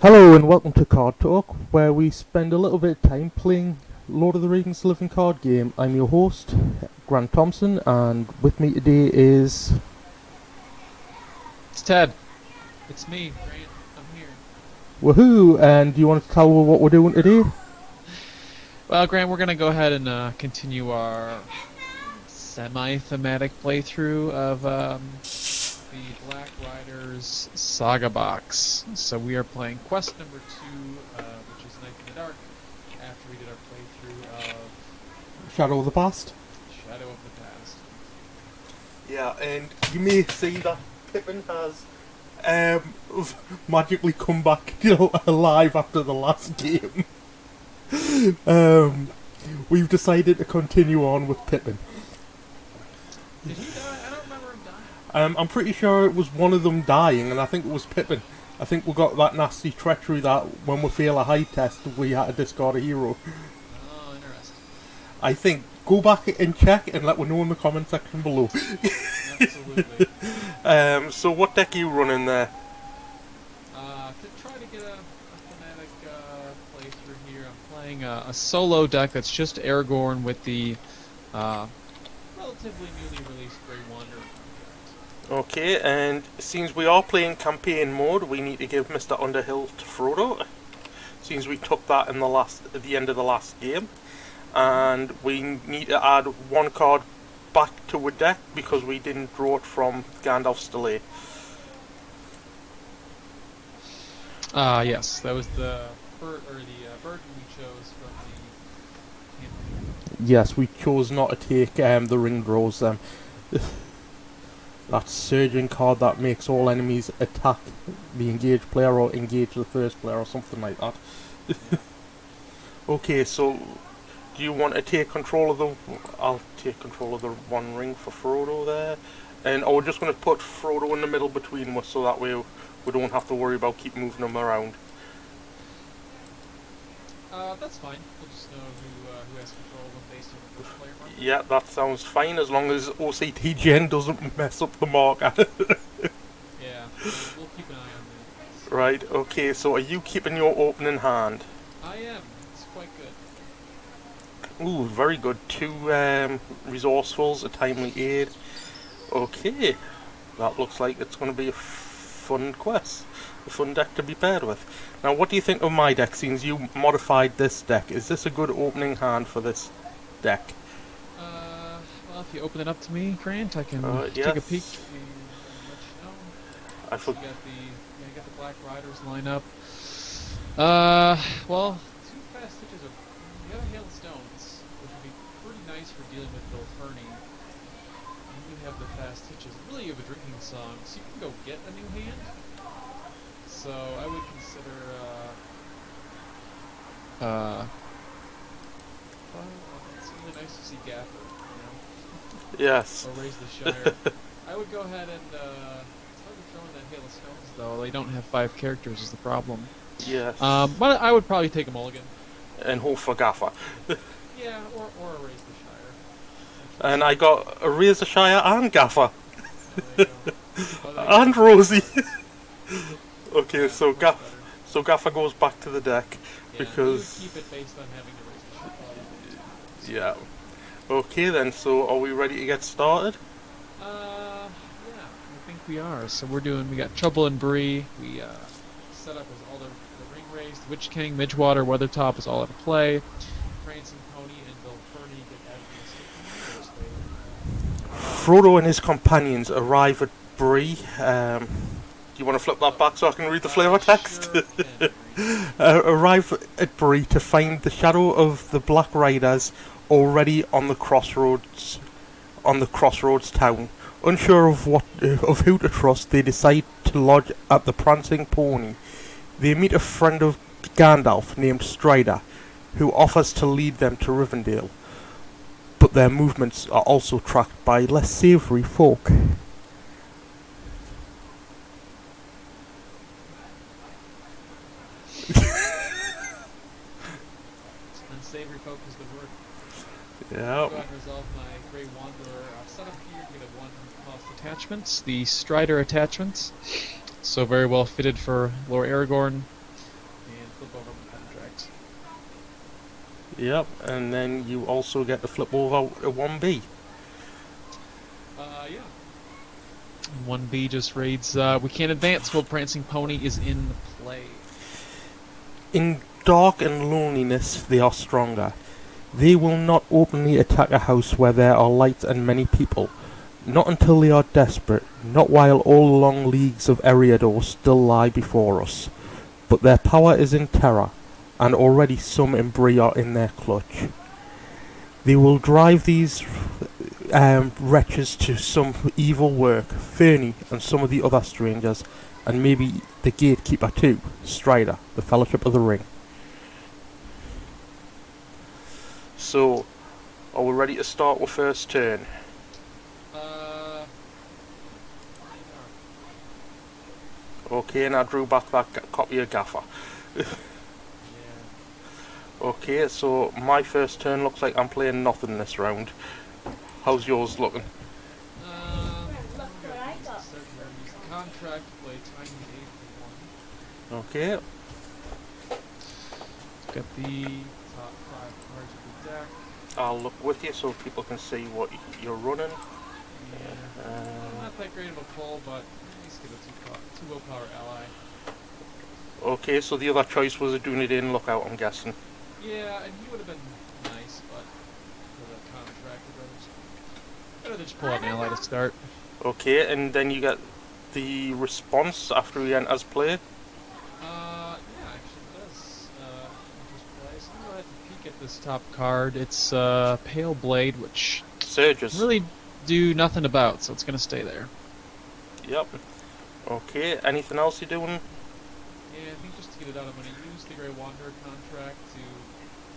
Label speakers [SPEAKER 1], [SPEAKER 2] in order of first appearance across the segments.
[SPEAKER 1] Hello and welcome to Card Talk, where we spend a little bit of time playing Lord of the Rings Living Card Game. I'm your host, Grant Thompson, and with me today is...
[SPEAKER 2] It's Ted. It's me, Grant. I'm here.
[SPEAKER 1] Woohoo! And do you want to tell what we're doing today?
[SPEAKER 2] Well, Grant, we're gonna go ahead and continue our semi-thematic playthrough of the Black Riders Saga Box. So we are playing quest number 2, which is Night in the Dark, after we did our playthrough of
[SPEAKER 1] Shadow of the Past?
[SPEAKER 2] Shadow of the Past.
[SPEAKER 1] Yeah, and you may see that Pippin has magically come back alive after the last game. We've decided to continue on with Pippin.
[SPEAKER 2] Did he die? I don't remember him dying.
[SPEAKER 1] I'm pretty sure it was one of them dying, and I think it was Pippin. I think we got that nasty treachery that when we fail a high test, we had to discard a hero.
[SPEAKER 2] Oh, interesting.
[SPEAKER 1] I think. Go back and check and let me know in the comment section below.
[SPEAKER 2] Absolutely.
[SPEAKER 1] So what deck are you running there?
[SPEAKER 2] To try to get a thematic playthrough here, I'm playing a solo deck that's just Aragorn with the relatively newly released Grey Wanderer contract.
[SPEAKER 1] Okay, and since we are playing campaign mode, we need to give Mr. Underhill to Frodo. Since we took that in at the end of the last game. And we need to add one card back to a deck because we didn't draw it from Gandalf's delay.
[SPEAKER 2] Yes, that was the burden we chose from the campaign.
[SPEAKER 1] Yes, we chose not to take the ring draws. That surging card that makes all enemies attack the engaged player or engage the first player or something like that.
[SPEAKER 2] Yeah.
[SPEAKER 1] Okay, so do you want to take control of the... I'll take control of the one ring for Frodo there. And we're just going to put Frodo in the middle between us so that way we don't have to worry about keep moving them around.
[SPEAKER 2] That's fine. We'll just know who has control of them based on the first player mark.
[SPEAKER 1] Yeah, that sounds fine as long as OCTGN doesn't mess up the marker.
[SPEAKER 2] Yeah, we'll keep an eye on that.
[SPEAKER 1] Right, okay, so are you keeping your opening hand?
[SPEAKER 2] I am. It's quite good.
[SPEAKER 1] Ooh, very good. 2 resourcefuls, a timely aid. Okay, that looks like it's going to be a fun quest. A fun deck to be paired with. Now, what do you think of my deck, since you modified this deck? Is this a good opening hand for this deck?
[SPEAKER 2] Well, if you open it up to me, Grant, I can
[SPEAKER 1] yes.
[SPEAKER 2] take a peek and let you know.
[SPEAKER 1] I
[SPEAKER 2] So
[SPEAKER 1] forgot.
[SPEAKER 2] you got the Black Riders line up. Well, 2 fast stitches of you have a Hail of Stones, which would be pretty nice for dealing with Bill Fernie. And you have the fast stitches. Really, you have a drinking song, so you can go get a new hand. So I would consider well, it's really nice to see Gaffer,
[SPEAKER 1] Yes.
[SPEAKER 2] or Raise the Shire. I would go ahead and it's hard to throw in that Hail of Stones though. They don't have 5 characters is the problem.
[SPEAKER 1] Yes.
[SPEAKER 2] But I would probably take a mulligan.
[SPEAKER 1] And hope for Gaffer.
[SPEAKER 2] Yeah, or a Raise the Shire.
[SPEAKER 1] And I got a Razor Shire and Gaffer.
[SPEAKER 2] There you go.
[SPEAKER 1] And Rosie. Okay,
[SPEAKER 2] Yeah,
[SPEAKER 1] so
[SPEAKER 2] much
[SPEAKER 1] so Gaffer goes back to the deck
[SPEAKER 2] better.
[SPEAKER 1] because...
[SPEAKER 2] You would keep it based on having to Raise the Shire.
[SPEAKER 1] Yeah. Okay then, so are we ready to get started?
[SPEAKER 2] Yeah, I think we are. So we got Trouble and Bree. We set up as all the ring raised. Witch King, Midgewater, Weathertop is all at play. Prancing Pony and Bill Fernie get added to the
[SPEAKER 1] Frodo and his companions arrive at Bree. Do you want to flip that back so I can read the flavour text?
[SPEAKER 2] Sure can, Bree.
[SPEAKER 1] Arrive at Bree to find the shadow of the Black Riders already on the crossroads town. Unsure of who to trust, they decide to lodge at the Prancing Pony. They meet a friend of Gandalf named Strider, who offers to lead them to Rivendell. But their movements are also tracked by less savoury folk.
[SPEAKER 2] Unsavory folk is the word.
[SPEAKER 1] Yeah.
[SPEAKER 2] Go ahead and resolve my Grey Wanderer setup here. We have 1 cost attachments, the Strider attachments. So very well fitted for Lord Aragorn. flip over my contract.
[SPEAKER 1] Yep, and then you also get to flip over a 1B.
[SPEAKER 2] Yeah. 1B just reads, we can't advance while Prancing Pony is in play.
[SPEAKER 1] In dark and loneliness, they are stronger. They will not openly attack a house where there are lights and many people. Not until they are desperate, not while all long leagues of Eriador still lie before us. But their power is in terror, and already some in Bree are in their clutch. They will drive these wretches to some evil work, Fernie and some of the other strangers, and maybe the gatekeeper too, Strider, the Fellowship of the Ring. So, are we ready to start with first turn? Okay, and I drew back that copy of Gaffer.
[SPEAKER 2] Yeah.
[SPEAKER 1] Okay, so my first turn looks like I'm playing nothing this round. How's yours looking?
[SPEAKER 2] Contract play tiny 8 for 1.
[SPEAKER 1] Okay.
[SPEAKER 2] Got the top 5 cards of the deck.
[SPEAKER 1] I'll look with you so people can see what you're running.
[SPEAKER 2] Yeah. Not that great of a pull, but at least get a 2 willpower ally.
[SPEAKER 1] Okay, so the other choice was doing it in lookout, I'm guessing.
[SPEAKER 2] Yeah, and he would have been nice, but for the contract, better than just pull out an ally to start.
[SPEAKER 1] Okay, and then you get the response after he enters play.
[SPEAKER 2] Yeah, actually it does. Enters play. So I'm gonna go ahead and peek at this top card. It's Pale Blade, which
[SPEAKER 1] Surges.
[SPEAKER 2] really do nothing about, so it's gonna stay there.
[SPEAKER 1] Yep. Okay, anything else you're doing?
[SPEAKER 2] Yeah, I think just to get it out, I'm gonna use the Grey Wanderer contract to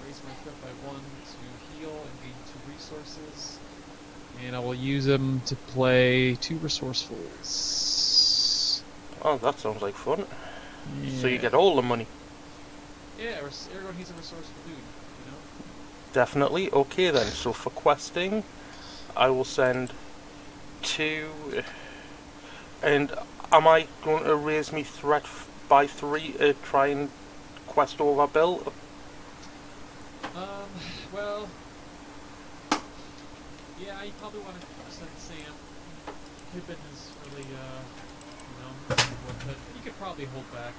[SPEAKER 2] raise my threat by 1 to heal and gain 2 resources. And I will use him to play 2 Resourcefuls.
[SPEAKER 1] Oh, that sounds like fun.
[SPEAKER 2] Yeah.
[SPEAKER 1] So you get all the money.
[SPEAKER 2] Yeah, Aragorn, he's a resourceful dude, you know?
[SPEAKER 1] Definitely. Okay then, so for questing, I will send 2... And am I going to raise me threat by 3 to try and quest over Bill?
[SPEAKER 2] Well... Yeah, you probably want to send Sam. Pippin is really, worth it. You could probably hold back.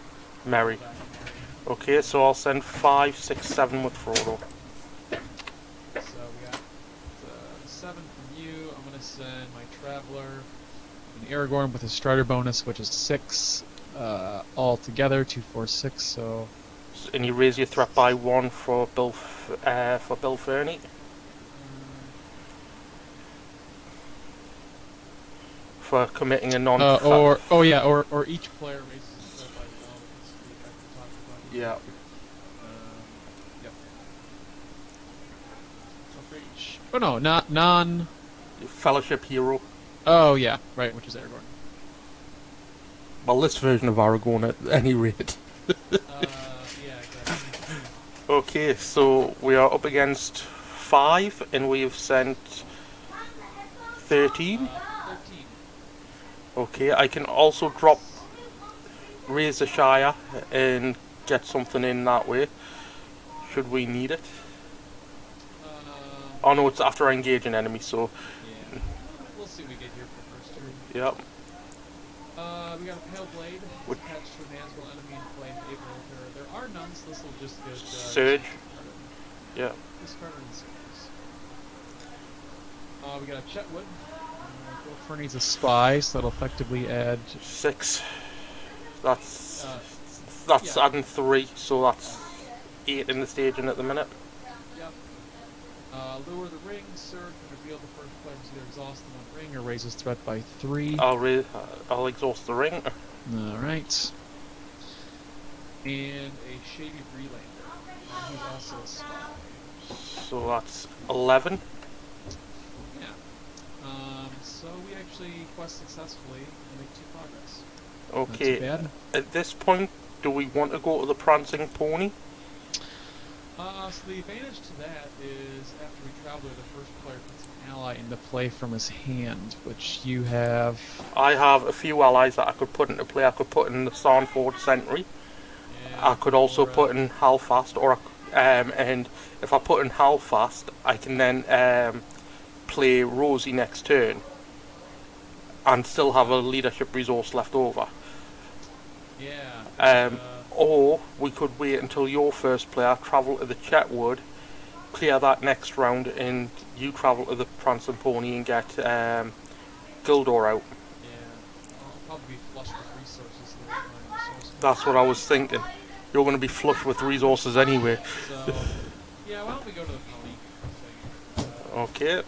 [SPEAKER 1] Merry. Okay, so I'll send 5, 6, 7 with Frodo.
[SPEAKER 2] So we got 7 from you. I'm going to send my Traveler and Aragorn with his Strider bonus, which is 6 all together, 2, 4, 6. So.
[SPEAKER 1] And you raise your threat by 1 for Bill Fernie. For committing a non.
[SPEAKER 2] Or each player raises his threat by 1. It's the effect we talked about.
[SPEAKER 1] Yeah.
[SPEAKER 2] Yep. So for each. Oh no, not non.
[SPEAKER 1] Fellowship hero.
[SPEAKER 2] Oh yeah, right, which is Aragorn.
[SPEAKER 1] Well, this version of Aragorn at any rate.
[SPEAKER 2] Yeah, exactly.
[SPEAKER 1] Okay, so we are up against 5, and we have sent 13.
[SPEAKER 2] 13.
[SPEAKER 1] Okay, I can also raise the Shire and get something in that way, should we need it. Oh no, it's after I engage an enemy, so...
[SPEAKER 2] Yeah, we'll see what we get here for first turn.
[SPEAKER 1] Yep.
[SPEAKER 2] We got a Pale Blade, attached to a Nazgul enemy in play in April. There are none, so this will just get...
[SPEAKER 1] Surge. Yeah.
[SPEAKER 2] Discard and Surge. We got a Chetwood. Bill needs a spy, so that'll effectively add
[SPEAKER 1] 6. That's
[SPEAKER 2] yeah.
[SPEAKER 1] adding 3, so that's 8 in the staging at the minute.
[SPEAKER 2] Yep. Lure the ring, Surge, and reveal the first player who's either exhausted on ring or raises threat by 3.
[SPEAKER 1] I'll exhaust the ring.
[SPEAKER 2] Alright. And a Shady Freelander. He's also a spy.
[SPEAKER 1] So that's 11.
[SPEAKER 2] Yeah. So we actually quest successfully and make 2 progress.
[SPEAKER 1] Okay.
[SPEAKER 2] Not too bad.
[SPEAKER 1] At this point, do we want to go to the Prancing Pony?
[SPEAKER 2] So the advantage to that is after we travel, the first player puts an ally into play from his hand, which you have.
[SPEAKER 1] I have a few allies that I could put into play. I could put in the Sarnford Sentry.
[SPEAKER 2] Yeah.
[SPEAKER 1] I could also
[SPEAKER 2] Or
[SPEAKER 1] put in Halfast, and if I put in Halfast, I can then play Rosie next turn and still have a leadership resource left over.
[SPEAKER 2] yeah, and
[SPEAKER 1] Um, or we could wait until your first player, travel to the Chetwood, clear that next round, and you travel to the Prancing Pony and get Gildor out.
[SPEAKER 2] yeah, I'll probably be flush with resources there with my resource
[SPEAKER 1] That's
[SPEAKER 2] points.
[SPEAKER 1] what I was thinking. You're going to be flush with resources anyway.
[SPEAKER 2] So, yeah, why don't we go to the pony thing?
[SPEAKER 1] Okay.
[SPEAKER 2] And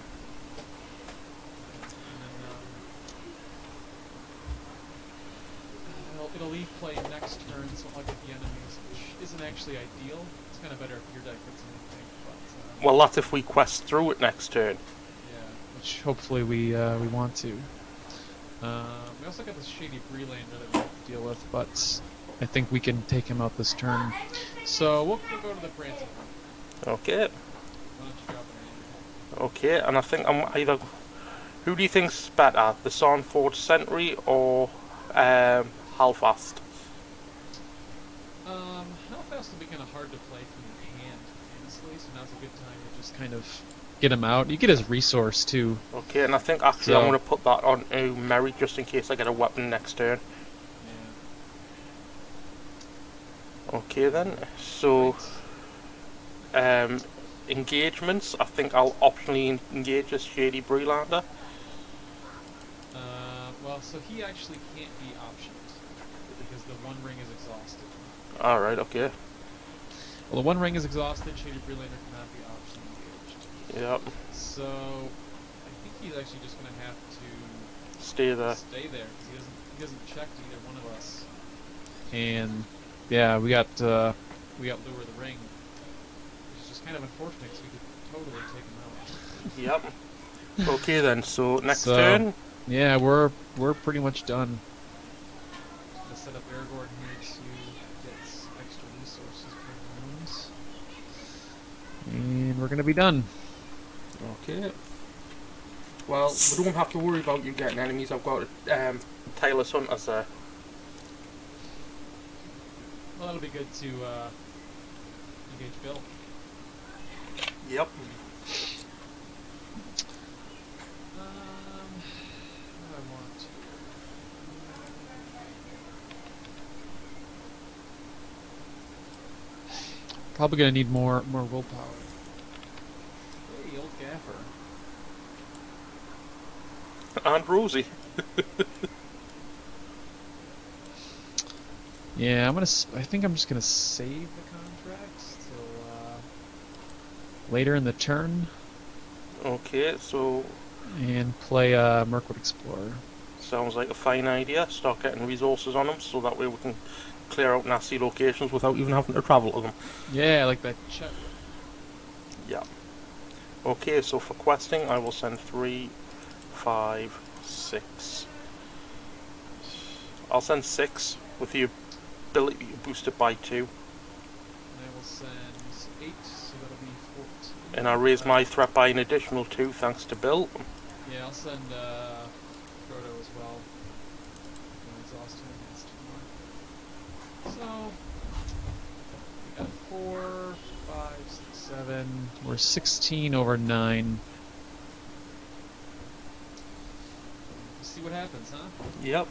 [SPEAKER 2] then it'll leave play next turn, so I'll get the enemies, which isn't actually ideal. It's kind of better if your deck gets anything, but
[SPEAKER 1] Well, that's if we quest through it next turn.
[SPEAKER 2] yeah, which hopefully we want to. We also got this shady Breelander that we have to deal with, but I think we can take him out this turn. So we'll go to the Prancing Pony.
[SPEAKER 1] Okay.
[SPEAKER 2] Why don't you drop an
[SPEAKER 1] Okay, and I think I'm either. Who do you think's better, the Sarnford Sentry or Halfast?
[SPEAKER 2] How fast will be kind of hard to play from your hand, honestly, so now's a good time to just kind of get him out. You get his resource, too.
[SPEAKER 1] Okay, and I think actually I'm going to put that on Mary just in case I get a weapon next turn.
[SPEAKER 2] Yeah.
[SPEAKER 1] Okay then, so engagements, I think I'll optionally engage this Shady Breelander.
[SPEAKER 2] Well, so he actually can't be optioned, because the one ring is exhausted.
[SPEAKER 1] Alright, okay.
[SPEAKER 2] Well, the one ring is exhausted, Shady Breelander cannot be option engaged.
[SPEAKER 1] Yep.
[SPEAKER 2] So, I think he's actually just going to have to
[SPEAKER 1] Stay there.
[SPEAKER 2] Because he doesn't check to either one of us. And, yeah, we got Lure the Ring, which is just kind of unfortunate, because we could totally take him out.
[SPEAKER 1] Yep. Okay then, so next turn?
[SPEAKER 2] Yeah, we're pretty much done. Let's set up Aragorn here to get extra resources for rounds. And we're gonna be done.
[SPEAKER 1] Okay. Well, we don't have to worry about you getting enemies. I've got Taylor's Hunters there.
[SPEAKER 2] Well, that'll be good to engage Bill.
[SPEAKER 1] Yep.
[SPEAKER 2] What do I want to? Probably gonna need more willpower. Hey, old gaffer.
[SPEAKER 1] And Rosie.
[SPEAKER 2] Yeah, I think I'm just gonna save the contracts till later in the turn.
[SPEAKER 1] Okay, so
[SPEAKER 2] And play Mirkwood Explorer.
[SPEAKER 1] sounds like a fine idea. Start getting resources on them so that way we can clear out nasty locations without even having to travel to them.
[SPEAKER 2] Yeah, like that chat.
[SPEAKER 1] Yeah. Okay, so for questing I will send 3, 5, 6. I'll send 6 with the ability to boost it by 2.
[SPEAKER 2] And I will send 8, so that'll be 14.
[SPEAKER 1] And I raise my threat by an additional 2 thanks to Bill.
[SPEAKER 2] Yeah, I'll send Frodo as well. And exhaust him against 2 more. So, we got 4, 5, 6, 7. We're 16 over 9. Let's see what happens, huh?
[SPEAKER 1] Yep.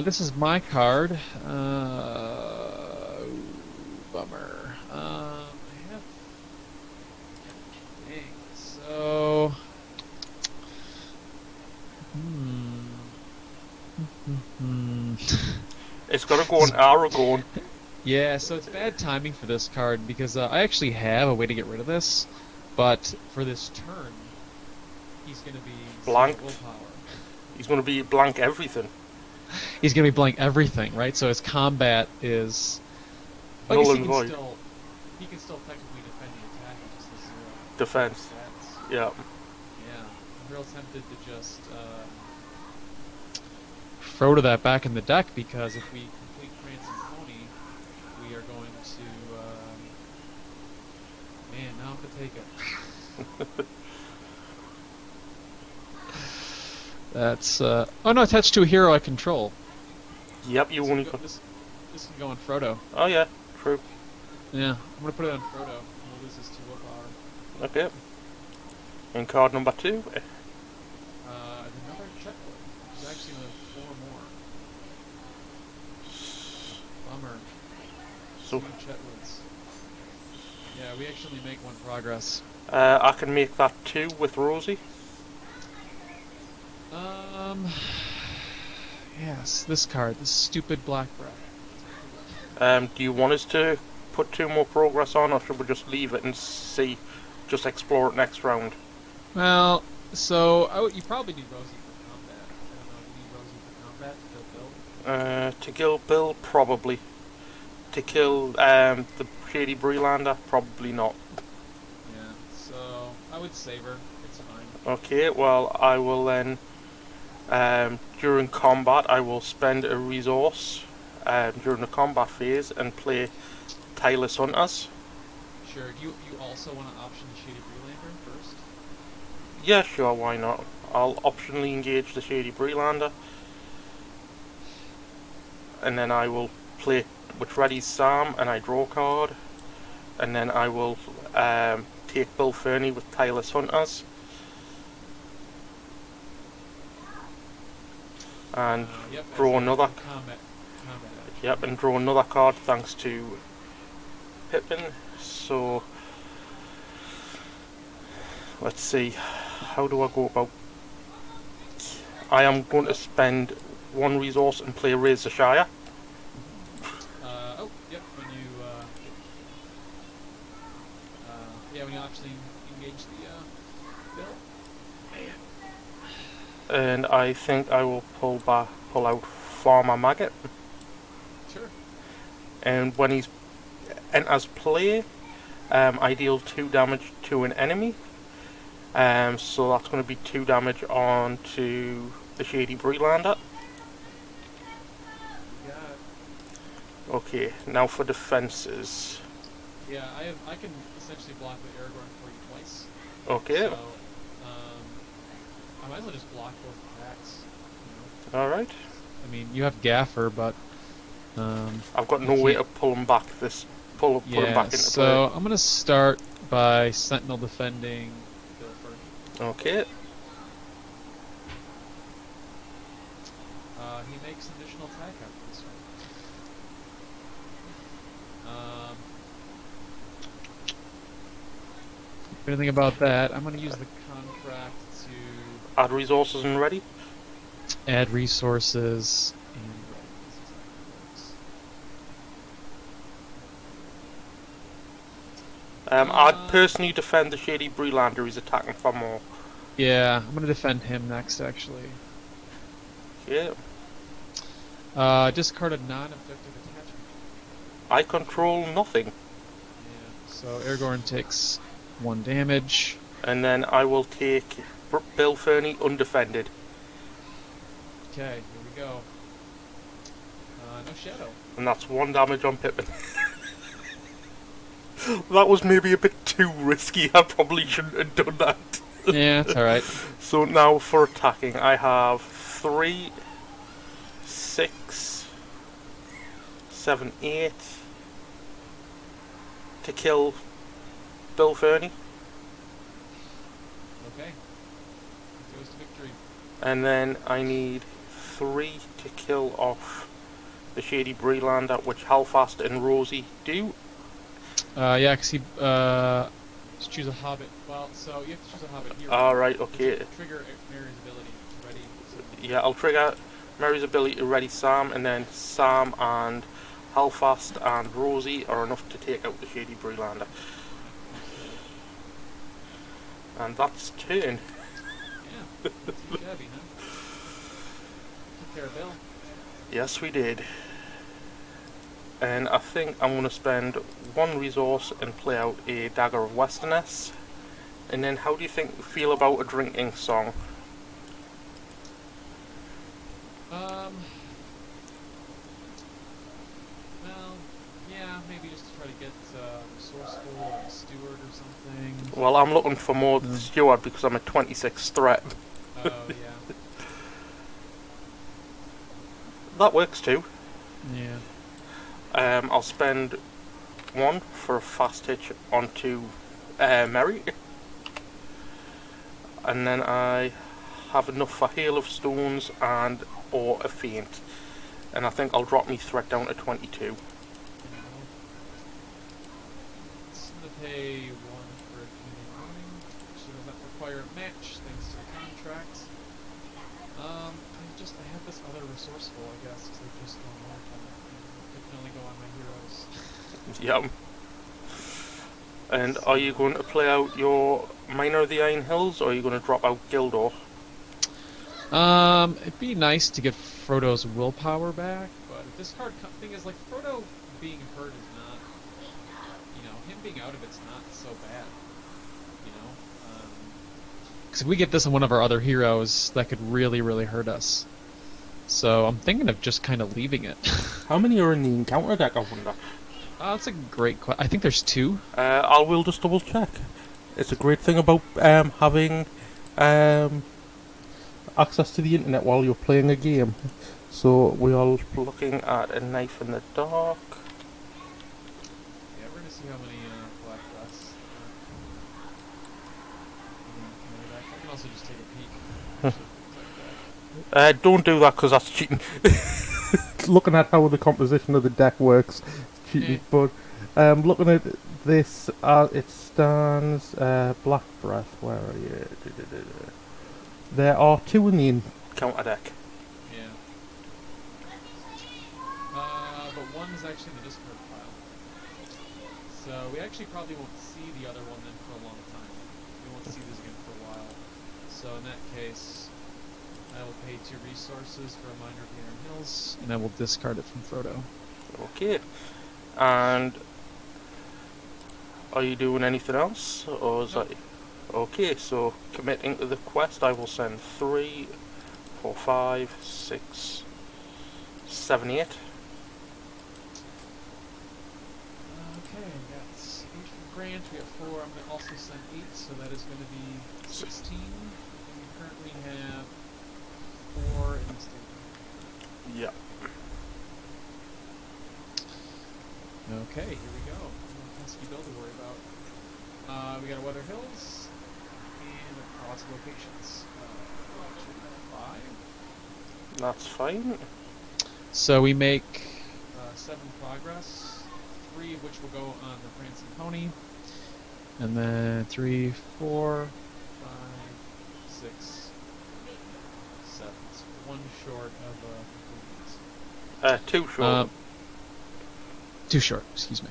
[SPEAKER 2] This is my card. Bummer. I have. Dang. So.
[SPEAKER 1] It's got to go on Aragorn.
[SPEAKER 2] Yeah, so it's bad timing for this card because I actually have a way to get rid of this, but for this turn, he's going to be
[SPEAKER 1] Blanked.
[SPEAKER 2] willpower.
[SPEAKER 1] He's going to be blank everything.
[SPEAKER 2] He's going to be blank everything, right? So his combat is. I guess
[SPEAKER 1] Null and void.
[SPEAKER 2] He can still technically defend the attack with just the 0.
[SPEAKER 1] Defense.
[SPEAKER 2] Stats.
[SPEAKER 1] Yeah.
[SPEAKER 2] Yeah, I'm real tempted to just throw to that back in the deck because if we complete Prancing Pony, we are going to. Man, now I'm gonna take it. That's oh no, attached to a hero I control.
[SPEAKER 1] Yep, you only got.
[SPEAKER 2] This This can go on Frodo.
[SPEAKER 1] Oh yeah, true.
[SPEAKER 2] Yeah, I'm gonna put it on Frodo. We'll lose this to willpower.
[SPEAKER 1] Okay. And card number 2.
[SPEAKER 2] Another Chetwood, which is actually another 4 more. Bummer.
[SPEAKER 1] So
[SPEAKER 2] 2 Chetwoods. Yeah, we actually make 1 progress.
[SPEAKER 1] I can make that 2 with Rosie.
[SPEAKER 2] Yes, this card, this stupid black
[SPEAKER 1] Do you want us to put 2 more progress on, or should we just leave it and see, just explore it next round?
[SPEAKER 2] Well, so you probably need Rosie for combat. I don't know, do you need Rosie for combat to kill Bill?
[SPEAKER 1] To kill Bill, probably. To kill the Shady Breelander, probably not.
[SPEAKER 2] Yeah, so I would save her. It's fine.
[SPEAKER 1] Okay, well, I will then, during combat, I will spend a resource during the combat phase and play Tireless Hunters.
[SPEAKER 2] Sure. Do you also want to option the Shady Breelander first?
[SPEAKER 1] Yeah, sure, why not? I'll optionally engage the Shady Breelander. And then I will play which readies Sam and I draw a card. And then I will take Bill Fernie with Tireless Hunters. And
[SPEAKER 2] Yep,
[SPEAKER 1] draw another.
[SPEAKER 2] Combat.
[SPEAKER 1] Yep, and draw another card thanks to Pippin. So let's see, how do I go about? I am going to spend 1 resource and play Raise the Shire.
[SPEAKER 2] Oh, yep. When you actually engage the Bill.
[SPEAKER 1] And I think I will pull out Farmer Maggot.
[SPEAKER 2] Sure.
[SPEAKER 1] And when he enters play, I deal 2 damage to an enemy. So that's going to be 2 damage on to the Shady Breelander.
[SPEAKER 2] You got it.
[SPEAKER 1] Okay, now for defenses.
[SPEAKER 2] Yeah, I can essentially block with Aragorn for you twice.
[SPEAKER 1] Okay.
[SPEAKER 2] So, I might as well just block both attacks. You know?
[SPEAKER 1] Alright.
[SPEAKER 2] I mean, you have Gaffer, but
[SPEAKER 1] I've got no way to pull him back put him back into
[SPEAKER 2] so
[SPEAKER 1] play.
[SPEAKER 2] I'm gonna start by Sentinel defending Bill first.
[SPEAKER 1] Okay.
[SPEAKER 2] He makes an additional attack after this one. Anything about that? I'm gonna use the contract to
[SPEAKER 1] Add resources and ready.
[SPEAKER 2] add resources and
[SPEAKER 1] I'd personally defend the Shady Breelander. He's attacking for more.
[SPEAKER 2] yeah, I'm gonna defend him next actually.
[SPEAKER 1] Yeah.
[SPEAKER 2] Discard a non-objective attachment.
[SPEAKER 1] I control nothing.
[SPEAKER 2] Yeah. So Aragorn takes 1 damage.
[SPEAKER 1] And then I will take Bill Fernie undefended.
[SPEAKER 2] Okay, here we go. No shadow.
[SPEAKER 1] And that's 1 damage on Pippin. That was maybe a bit too risky. I probably shouldn't have done that.
[SPEAKER 2] Yeah, it's alright.
[SPEAKER 1] So now for attacking, I have 3, 6, 7, 8 to kill Bill Fernie.
[SPEAKER 2] Okay. Goes to victory.
[SPEAKER 1] And then I need 3 to kill off the Shady Breelander, which Halfast and Rosie do.
[SPEAKER 2] Yeah, because he, just choose a hobbit. Well, so you have to choose a hobbit here.
[SPEAKER 1] Alright, okay.
[SPEAKER 2] Trigger Mary's ability. Ready?
[SPEAKER 1] Yeah, I'll trigger Mary's ability to ready Sam, and then Sam and Halfast and Rosie are enough to take out the Shady Breelander. And that's turn.
[SPEAKER 2] Yeah, that's too shabby, huh? Took care of Bill.
[SPEAKER 1] Yes, we did. And I think I'm going to spend 1 resource and play out a Dagger of Westerness. And then how do you feel about a drinking song?
[SPEAKER 2] Well, yeah, maybe just to try to get resourceful or a steward or something.
[SPEAKER 1] Well, I'm looking for more than Steward because I'm a 26 threat.
[SPEAKER 2] Oh, yeah.
[SPEAKER 1] That works too.
[SPEAKER 2] Yeah.
[SPEAKER 1] I'll spend 1 for a fast hitch onto Merry, and then I have enough for Hail of Stones and or a Feint, and I think I'll drop me threat down to 22.
[SPEAKER 2] It's gonna pay 1 for a community running, which does not require a match thanks to the contract. I have this other resourceful, I guess, because I just don't know if I can only go on my heroes.
[SPEAKER 1] Yep. And are you going to play out your Miner of the Iron Hills, or are you going to drop out Gildor?
[SPEAKER 2] It'd be nice to get Frodo's willpower back, but this card thing is like Frodo being hurt is not, him being out of it's not so bad, because if we get this on one of our other heroes, that could really, really hurt us. So I'm thinking of just kind of leaving it.
[SPEAKER 1] How many are in the encounter deck, I wonder?
[SPEAKER 2] That's a great question. I think there's 2.
[SPEAKER 1] I will just double check. It's a great thing about having access to the internet while you're playing a game. So we are looking at a Knife in the Dark.
[SPEAKER 2] Yeah, we're gonna see how many black dots. I can also just take a peek.
[SPEAKER 1] Don't do that because that's cheating. Looking at how the composition of the deck works, it's cheating. But looking at this, it stands Black Breath. Where are you? There are 2 in the encounter deck.
[SPEAKER 2] Yeah. But one is actually in the discard pile. So we actually probably won't see the other one then for a long time. We won't see this again for a while. So in that case, I will pay 2 resources for a Miner of the Iron Hills, and I will discard it from Frodo.
[SPEAKER 1] Okay. And are you doing anything else, or is that? Okay, so committing to the quest, I will send 3, 4, 5, 6, 7, 8.
[SPEAKER 2] Okay, that's 8 for Grant. We have 4. I'm going to also send 8, so that is going to be 16. And we currently have 4 in the state.
[SPEAKER 1] Yeah.
[SPEAKER 2] Okay, here we go. No pesky bill to worry about. We got Weather Hills and across locations. 5.
[SPEAKER 1] That's fine.
[SPEAKER 2] So we make 7 progress, 3 of which will go on the Prancing Pony, and then 3, 4, 5, 6, 7. So 1 short of
[SPEAKER 1] 2 short.
[SPEAKER 2] 2 short, excuse me.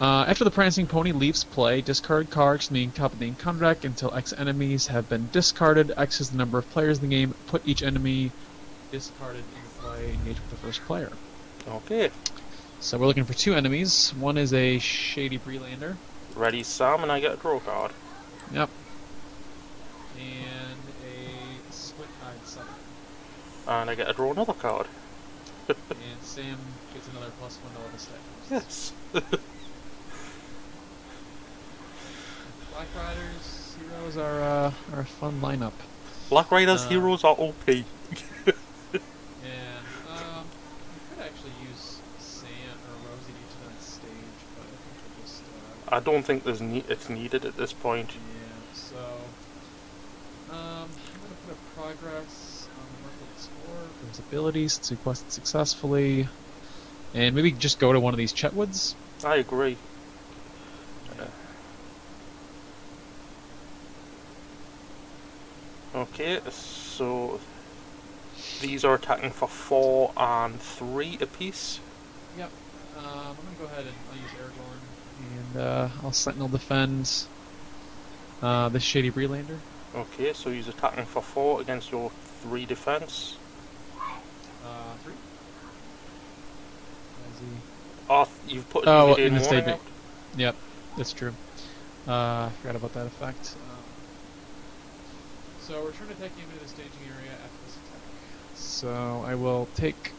[SPEAKER 2] After the Prancing Pony leaves play, discard cards from the top of the encounter deck until X enemies have been discarded. X is the number of players in the game. Put each enemy discarded into play, engage with the first player.
[SPEAKER 1] Okay.
[SPEAKER 2] So we're looking for 2 enemies. One is a Shady Breelander.
[SPEAKER 1] Ready, Sam, and I get a draw card.
[SPEAKER 2] Yep. And a Squint-Eyed Summon.
[SPEAKER 1] And I get to draw another card.
[SPEAKER 2] And Sam gets another +1 to all the stat boosts.
[SPEAKER 1] Yes.
[SPEAKER 2] Black Riders heroes are a fun lineup.
[SPEAKER 1] Black Riders heroes are OP.
[SPEAKER 2] Yeah. We could actually use Sam or Rosie to each of that stage, but I think we'll just.
[SPEAKER 1] I don't think it's needed at this point.
[SPEAKER 2] Yeah. So. I'm gonna put a progress on the Merfolk Explorer for his abilities since we quested successfully, and maybe just go to one of these Chetwoods.
[SPEAKER 1] I agree. Okay, so these are attacking for 4 and 3 apiece.
[SPEAKER 2] Yep. I'm gonna go ahead and I'll use Aragorn, and I'll Sentinel defend this Shady Breelander.
[SPEAKER 1] Okay, so he's attacking for 4 against your 3 defense.
[SPEAKER 2] 3.
[SPEAKER 1] Oh, you've put
[SPEAKER 2] in the stage.
[SPEAKER 1] out?
[SPEAKER 2] Yep, that's true. I forgot about that effect. So return attack game into the staging area after this attack. So I will take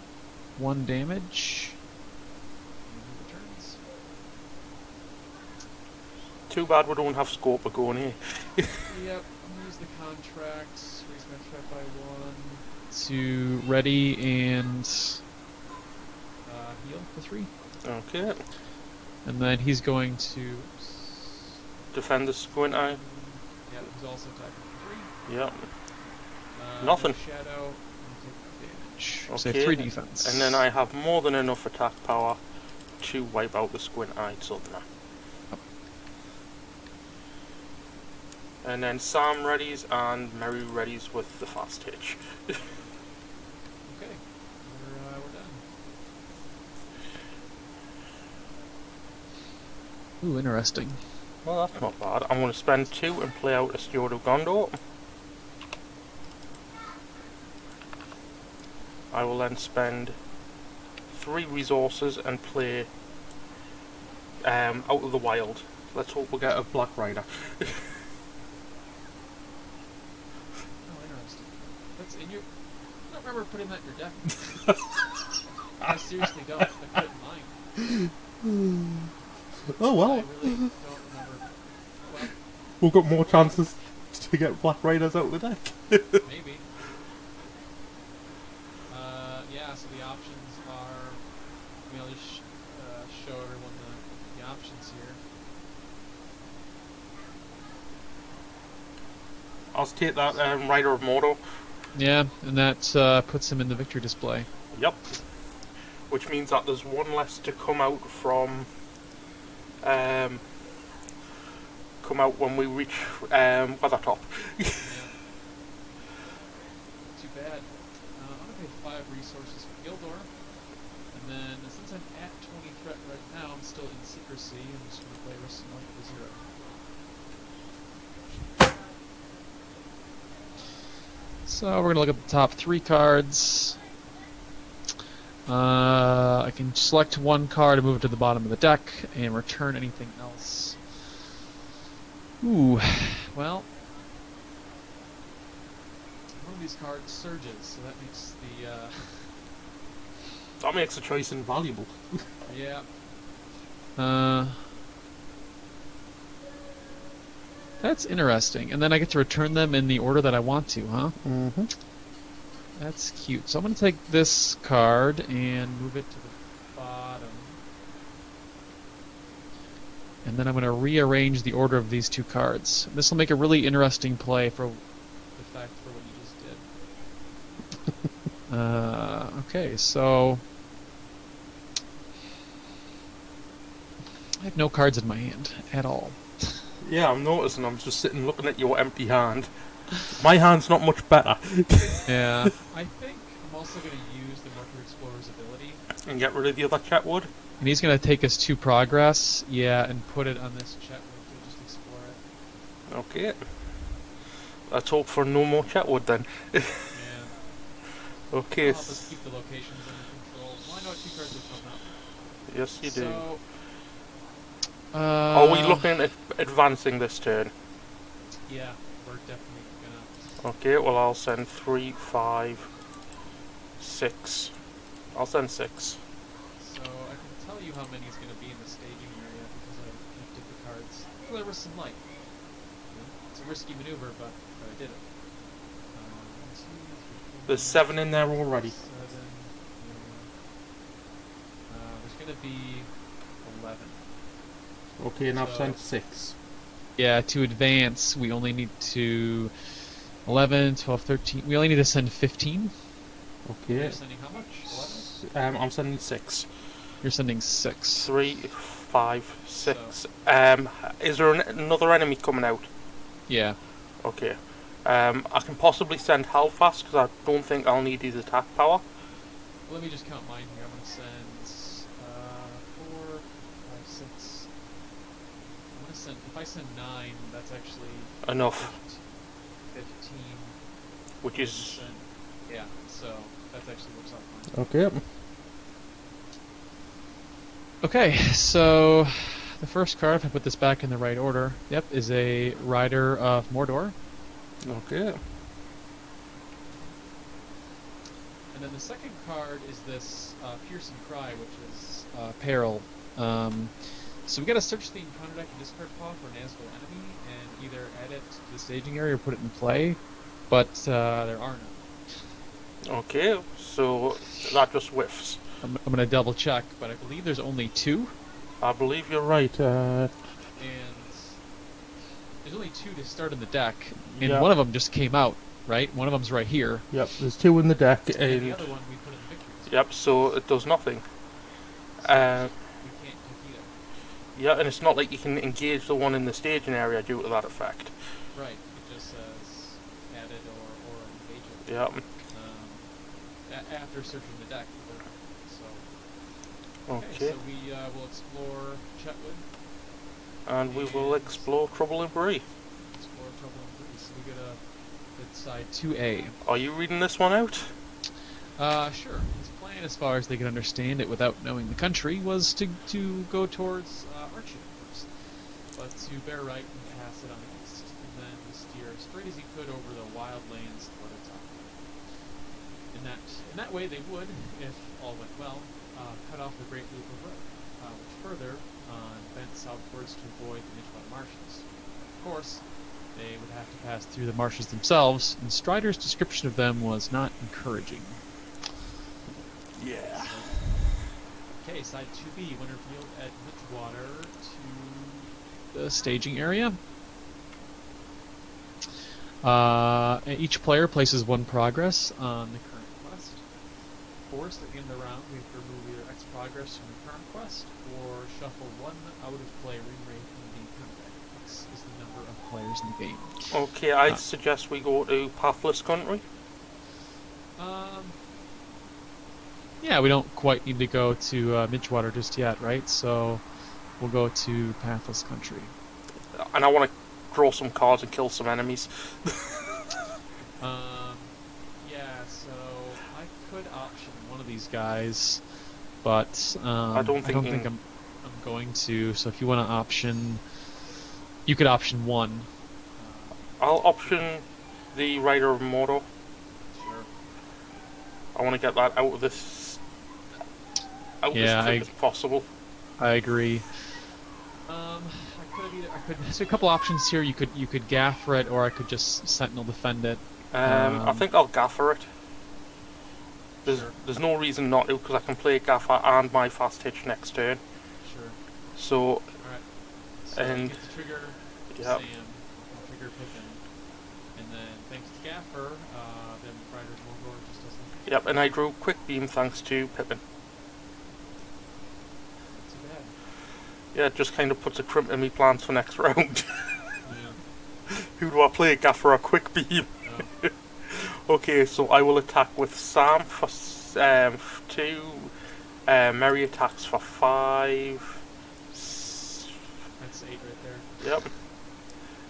[SPEAKER 2] 1 damage. And he returns.
[SPEAKER 1] Too bad we don't have scope of going here.
[SPEAKER 2] Yep, I'm gonna use the contracts, raise my threat by 1 to ready and heal for 3.
[SPEAKER 1] Okay.
[SPEAKER 2] And then he's going to... Oops.
[SPEAKER 1] Defend the squint eye.
[SPEAKER 2] Yeah, he's also attacking 3.
[SPEAKER 1] Yep.
[SPEAKER 2] No
[SPEAKER 1] Nothing.
[SPEAKER 2] shadow. And take damage.
[SPEAKER 1] Okay.
[SPEAKER 2] So 3 defense.
[SPEAKER 1] And then I have more than enough attack power to wipe out the squint-eyed southerner.
[SPEAKER 2] Yep.
[SPEAKER 1] And then Sam readies and Mary readies with the fast hitch.
[SPEAKER 2] Okay. We're done. Ooh, interesting.
[SPEAKER 1] Well, that's not bad. I'm going to spend 2 and play out a Steward of Gondor. I will then spend 3 resources and play Out of the Wild. Let's hope we get a Black Rider.
[SPEAKER 2] Oh, interesting. That's in your... I don't remember putting that in your deck. I seriously don't. I put it in mine.
[SPEAKER 1] Oh well.
[SPEAKER 2] I really don't remember. Well,
[SPEAKER 1] We've got more chances to get Black Riders out of the deck.
[SPEAKER 2] maybe. Yeah, so the options are... I mean, I'll just show everyone the options here.
[SPEAKER 1] I'll take that Rider of Mordor.
[SPEAKER 2] Yeah, and that puts him in the victory display.
[SPEAKER 1] Yep. Which means that there's 1 less to come out from... come out when we reach Weathertop.
[SPEAKER 2] Yeah. Too bad. I'm going to pay 5 resources for Gildor. And then, since I'm at 20 threat right now, I'm still in secrecy. I'm just going to play Risk and Light for 0. So we're going to look at the top 3 cards. I can select 1 card and move it to the bottom of the deck and return anything else. Ooh, well, one of these cards surges, so that makes the,
[SPEAKER 1] That makes the choice invaluable.
[SPEAKER 2] yeah. That's interesting. And then I get to return them in the order that I want to, huh?
[SPEAKER 1] Mm-hmm.
[SPEAKER 2] That's cute. So I'm going to take this card and move it to the bottom. And then I'm going to rearrange the order of these 2 cards. This will make a really interesting play for the fact for what you just did. Okay, so... I have no cards in my hand at all.
[SPEAKER 1] Yeah, I'm noticing. I'm just sitting looking at your empty hand. My hand's not much better.
[SPEAKER 2] Yeah. I think I'm also going to use the Mercury Explorer's ability.
[SPEAKER 1] And get rid of the other Chetwood.
[SPEAKER 2] And he's going to take us to progress, yeah, and put it on this Chetwood to just explore it.
[SPEAKER 1] Okay. Let's hope for no more Chetwood then.
[SPEAKER 2] Yeah.
[SPEAKER 1] Okay.
[SPEAKER 2] Help us keep the locations under control. Well, I know what 2 cards are coming up.
[SPEAKER 1] Yes, you do.
[SPEAKER 2] So,
[SPEAKER 1] are we looking at advancing this turn?
[SPEAKER 2] Yeah, we're definitely gonna...
[SPEAKER 1] Okay, well I'll send 3, 5, 6. I'll send 6.
[SPEAKER 2] So, I can tell you how many is going to be in the staging area because I gifted the cards. Well, there was some light. You know, it's a risky maneuver, but I did it. 1, 2, 3, 4,
[SPEAKER 1] There's 7 in there already.
[SPEAKER 2] 7, there's going to be 11.
[SPEAKER 1] Okay, and I've
[SPEAKER 2] So-
[SPEAKER 1] sent 6.
[SPEAKER 2] Yeah, to advance, we only need to... 11, 12, 13... We only need to send 15.
[SPEAKER 1] Okay.
[SPEAKER 2] You're sending how much? 11?
[SPEAKER 1] I'm sending 6.
[SPEAKER 2] You're sending 6.
[SPEAKER 1] 3, 5, 6. Is there another enemy coming out?
[SPEAKER 2] Yeah.
[SPEAKER 1] Okay. I can possibly send Halfast because I don't think I'll need his attack power.
[SPEAKER 2] Let me just count mine here. I'm going to send 4, 5, 6. I'm going to send... If I send 9, that's actually...
[SPEAKER 1] Enough.
[SPEAKER 2] 15.
[SPEAKER 1] Which is...
[SPEAKER 2] Send, yeah, so that actually works out fine.
[SPEAKER 1] Okay.
[SPEAKER 2] Okay, so the first card, if I put this back in the right order, yep, is a Rider of Mordor.
[SPEAKER 1] Okay.
[SPEAKER 2] And then the second card is this Fearsome Cry, which is Peril. So we gotta search the encounter deck and discard paw for an Nazgul enemy, and either add it to the staging area or put it in play, but there are none.
[SPEAKER 1] Okay, so that just whiffs.
[SPEAKER 2] I'm gonna double check, but I believe there's only two,
[SPEAKER 1] I believe you're right.
[SPEAKER 2] and there's only two to start in the deck, and
[SPEAKER 1] Yeah,
[SPEAKER 2] one of them just came out, right? One of them's right here,
[SPEAKER 1] yep. There's two in the deck,
[SPEAKER 2] and the
[SPEAKER 1] and
[SPEAKER 2] other one we put in the victory zone.
[SPEAKER 1] yep. So it does nothing.
[SPEAKER 2] So
[SPEAKER 1] Uh,
[SPEAKER 2] we can't defeat it.
[SPEAKER 1] yeah, and it's not like you can engage the one in the staging area due to that effect.
[SPEAKER 2] Right. It just says added or engage it.
[SPEAKER 1] Yep.
[SPEAKER 2] After searching the deck. So
[SPEAKER 1] Okay.
[SPEAKER 2] so we will explore Chetwood.
[SPEAKER 1] And we will explore Trouble in Bree.
[SPEAKER 2] Explore Trouble in Bree. So we go to side 2A.
[SPEAKER 1] Are you reading this one out?
[SPEAKER 2] Sure. His plan, as far as they could understand it without knowing the country, was to go towards Archie first, but to bear right and pass it on the east, and then steer as straight as he could over the wild lands toward the top. In that way, they would, if all went well, cut off the Great Loop of Road, which further bent southwards to avoid the Midgewater Marshes. Of course, they would have to pass through the marshes themselves, and Strider's description of them was not encouraging.
[SPEAKER 1] Yeah.
[SPEAKER 2] Okay, side 2B, when revealed at Midgewater to the staging area. Each player places one progress on the current quest. Forced at the end of the round, we have to remove either X progress from the current quest, or shuffle one out of play ring rate from the game combat. X is the number of players in the game.
[SPEAKER 1] Okay, I suggest we go to Pathless Country.
[SPEAKER 2] Yeah, we don't quite need to go to Midgewater just yet, right? So we'll go to Pathless Country.
[SPEAKER 1] And I want to draw some cards and kill some enemies.
[SPEAKER 2] Yeah, so I could option one of these guys, but I don't think I'm going to. So if you want to option, you could option one.
[SPEAKER 1] I'll option the Rider of Mordor.
[SPEAKER 2] Sure.
[SPEAKER 1] I want to get that out of this trip as possible.
[SPEAKER 2] I agree. So a couple options here. You could gaffer it, or I could just Sentinel defend it.
[SPEAKER 1] I think I'll gaffer it.
[SPEAKER 2] Sure.
[SPEAKER 1] There's no reason not to, because I can play gaffer and my fast hitch next turn.
[SPEAKER 2] Sure.
[SPEAKER 1] So.
[SPEAKER 2] All right. So
[SPEAKER 1] and
[SPEAKER 2] you get to trigger Sam, trigger Pippin, and then thanks to gaffer, then Rider Mordor just doesn't.
[SPEAKER 1] Yep, and I drew Quick Beam thanks to Pippin.
[SPEAKER 2] Not too bad.
[SPEAKER 1] Yeah, it just kind of puts a crimp in me plans for next round.
[SPEAKER 2] Yeah.
[SPEAKER 1] Who do I play, Gaffer or Quick Beam?
[SPEAKER 2] Oh.
[SPEAKER 1] Okay, so I will attack with Sam for 2, Mary attacks for 5.
[SPEAKER 2] That's 8 right there.
[SPEAKER 1] Yep.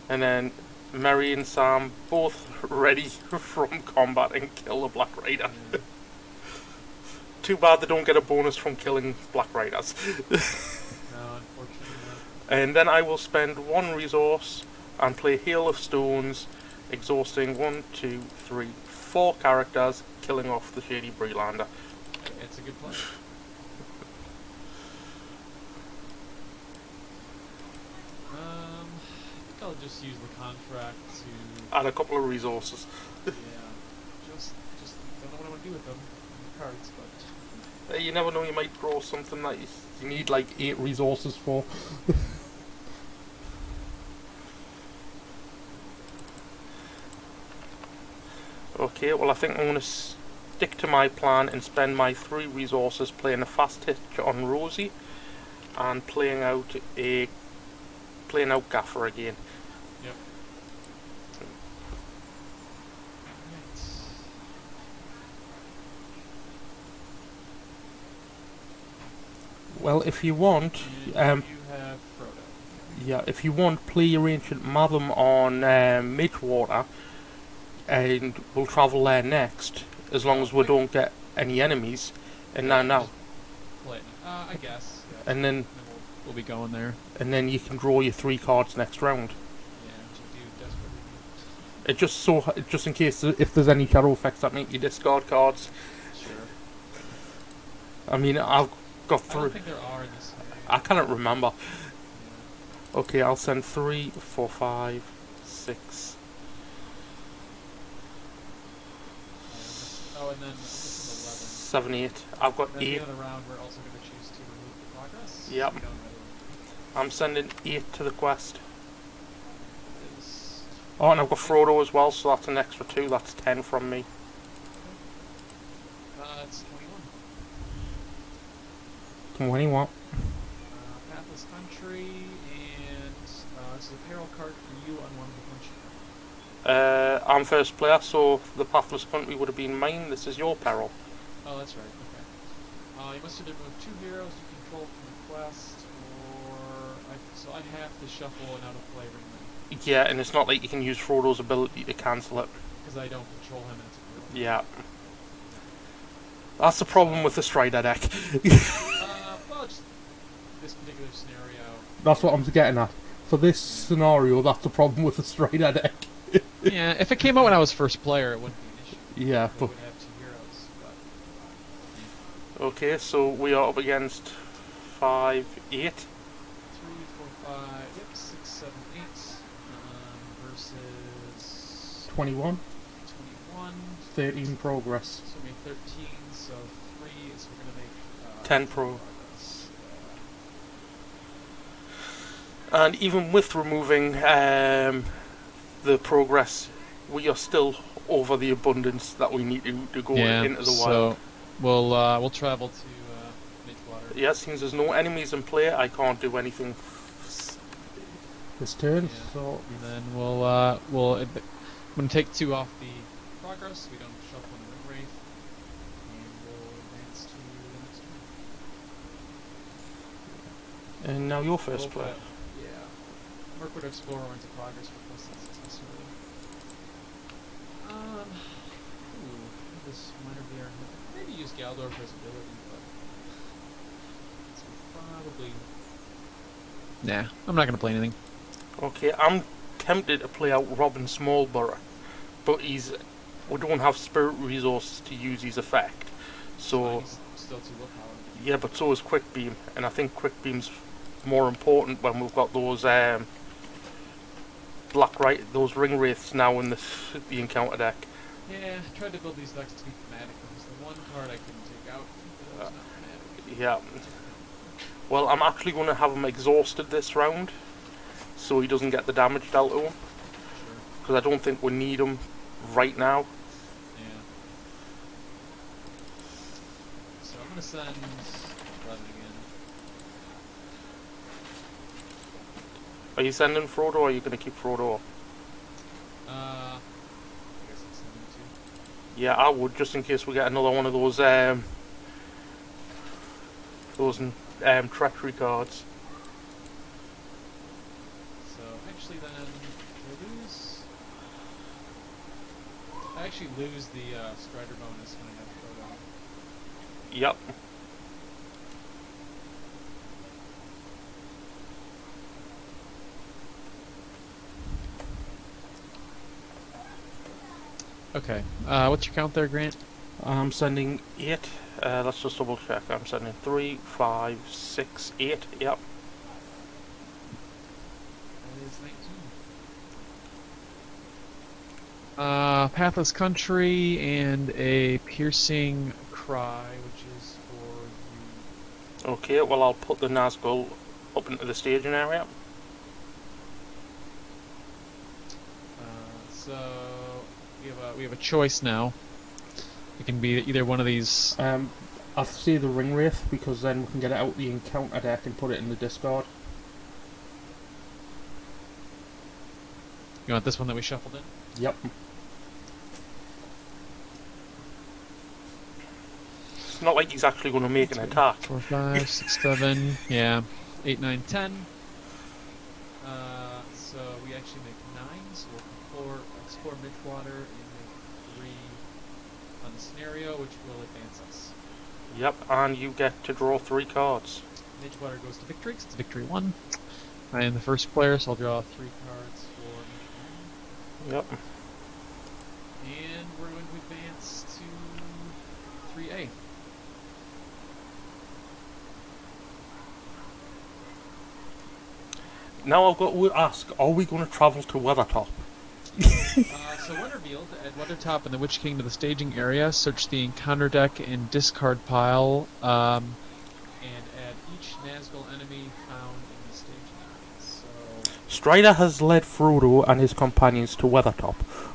[SPEAKER 1] And then Mary and Sam both ready from combat and kill the Black Rider.
[SPEAKER 2] Yeah.
[SPEAKER 1] Too bad they don't get a bonus from killing Black Riders.
[SPEAKER 2] No, unfortunately not.
[SPEAKER 1] And then I will spend 1 resource and play Hail of Stones, exhausting 1, 2, 3, 4 characters, killing off the Shady Breelander.
[SPEAKER 2] It's a good play. I think I'll just use the contract to
[SPEAKER 1] Add a couple of resources.
[SPEAKER 2] yeah, just don't know what I want to do with them, the cards, but
[SPEAKER 1] You never know, you might draw something that you need like 8 resources for. Okay, well I think I'm going to stick to my plan and spend my 3 resources playing a fast hitch on Rosie and playing out Gaffer again.
[SPEAKER 2] yep.
[SPEAKER 1] Well, if you want,
[SPEAKER 2] You have Frodo.
[SPEAKER 1] yeah, if you want, play your Ancient Madam on Midgewater, and we'll travel there next, as long as we don't get any enemies. And now,
[SPEAKER 2] Play. I guess. Yeah.
[SPEAKER 1] and then
[SPEAKER 2] We'll be going there.
[SPEAKER 1] you can draw your 3 cards next round.
[SPEAKER 2] Yeah, which I do desperately need.
[SPEAKER 1] Just in case if there's any shadow effects that make you discard cards.
[SPEAKER 2] Sure.
[SPEAKER 1] I mean, I've got
[SPEAKER 2] I
[SPEAKER 1] 3.
[SPEAKER 2] don't think there are in this area.
[SPEAKER 1] I cannot remember.
[SPEAKER 2] Yeah.
[SPEAKER 1] Okay, I'll send 3, 4, 5, 6.
[SPEAKER 2] Oh, and then this is
[SPEAKER 1] 7, 8. I've got
[SPEAKER 2] At the
[SPEAKER 1] 8.
[SPEAKER 2] end of the round, we're also going to choose to remove the progress.
[SPEAKER 1] Yep.
[SPEAKER 2] So we don't really
[SPEAKER 1] I'm sending 8 to the quest.
[SPEAKER 2] is
[SPEAKER 1] Oh, and I've got Frodo as well, so that's an extra 2. That's 10 from me.
[SPEAKER 2] it's 21.
[SPEAKER 1] 21.
[SPEAKER 2] Pathless Country, and this is a peril card for you on one of the punch.
[SPEAKER 1] I'm first player, so the Pathless Country would have been mine. This is your peril.
[SPEAKER 2] Oh, that's right. Okay. You must either remove 2 heroes you control from the quest, or so I have to shuffle an out of play ring
[SPEAKER 1] Yeah, and it's not like you can use Frodo's ability to cancel it.
[SPEAKER 2] because I don't control him as a hero.
[SPEAKER 1] Yeah. That's the problem with the Strider deck.
[SPEAKER 2] Well, just this particular scenario.
[SPEAKER 1] That's what I'm getting at. For this scenario, that's the problem with the Strider deck.
[SPEAKER 2] Yeah, if it came out when I was first player, it wouldn't be an issue.
[SPEAKER 1] Yeah,
[SPEAKER 2] We
[SPEAKER 1] but...
[SPEAKER 2] would have 2 heroes, but...
[SPEAKER 1] Okay, so we are up against 5, 8.
[SPEAKER 2] 3, 4, 5, yep, 6, 7, 8, versus
[SPEAKER 1] 21.
[SPEAKER 2] 21.
[SPEAKER 1] 13 progress.
[SPEAKER 2] So we made 13, so 3 is we're gonna make
[SPEAKER 1] 10 progress. And even with removing the progress, we are still over the abundance that we need to go into the wild.
[SPEAKER 2] So we'll travel to Midgewater.
[SPEAKER 1] Yeah, since there's no enemies in play, I can't do anything this turn.
[SPEAKER 2] Yeah.
[SPEAKER 1] So
[SPEAKER 2] And then I'm gonna take 2 off the progress. We don't shuffle in the ring wraith, and we'll advance to the next one.
[SPEAKER 1] and now you're first player.
[SPEAKER 2] Yeah. Mirkwood Explorer into progress requested successfully. This minor VR. Maybe use Galdor's ability, but it's probably. Nah, I'm not gonna play anything.
[SPEAKER 1] Okay, I'm tempted to play out Robin Smallborough, but we don't have spirit resources to use his effect. So
[SPEAKER 2] He's still too low power.
[SPEAKER 1] yeah, but so is Quick Beam, and I think Quick Beam's more important when we've got those those ring wraiths now in the encounter deck.
[SPEAKER 2] Yeah, I tried to build these decks to be thematic. It was the one card I couldn't take out that was not thematic.
[SPEAKER 1] Yeah. Well, I'm actually going to have him exhausted this round, so he doesn't get the damage dealt to him,
[SPEAKER 2] Sure.
[SPEAKER 1] because I don't think we need him right now.
[SPEAKER 2] Yeah. So I'm gonna send 11 again.
[SPEAKER 1] Are you sending Frodo, or are you going to keep Frodo?
[SPEAKER 2] I guess I'm sending 2.
[SPEAKER 1] Yeah, I would, just in case we get another one of those treachery cards.
[SPEAKER 2] So actually then, I actually lose the Strider bonus when I have Frodo.
[SPEAKER 1] Yep.
[SPEAKER 2] Okay. What's your count there, Grant?
[SPEAKER 1] I'm sending 8. Let's just double check. I'm sending 3, 5, 6, 8. Yep.
[SPEAKER 2] That is 19. Pathless Country and a Piercing Cry, which is for you.
[SPEAKER 1] Okay, well I'll put the Nazgul up into the staging area.
[SPEAKER 2] So we have a choice now. It can be either one of these.
[SPEAKER 1] I'll say the ring wraith, because then we can get it out the encounter deck and put it in the discard.
[SPEAKER 2] You want this one that we shuffled in?
[SPEAKER 1] Yep. It's not like he's actually going to make an attack.
[SPEAKER 2] 4, 5, 6, 7, yeah, 8, 9, 10. So we actually make 9. So we'll explore Midgewater and make 3 on the scenario, which will advance us.
[SPEAKER 1] Yep, and you get to draw 3 cards.
[SPEAKER 2] Midgewater goes to victory, 'cause it's victory 1. I am the first player, so I'll draw 3 cards for Midgewater.
[SPEAKER 1] Yep.
[SPEAKER 2] And we're going to advance to 3A.
[SPEAKER 1] Now I've got to ask, are we going to travel to Weathertop?
[SPEAKER 2] So when revealed, add Weathertop and the Witch King to the staging area, search the encounter deck and discard pile, and add each Nazgul enemy found in the staging area. So,
[SPEAKER 1] Strider has led Frodo and his companions to Weathertop,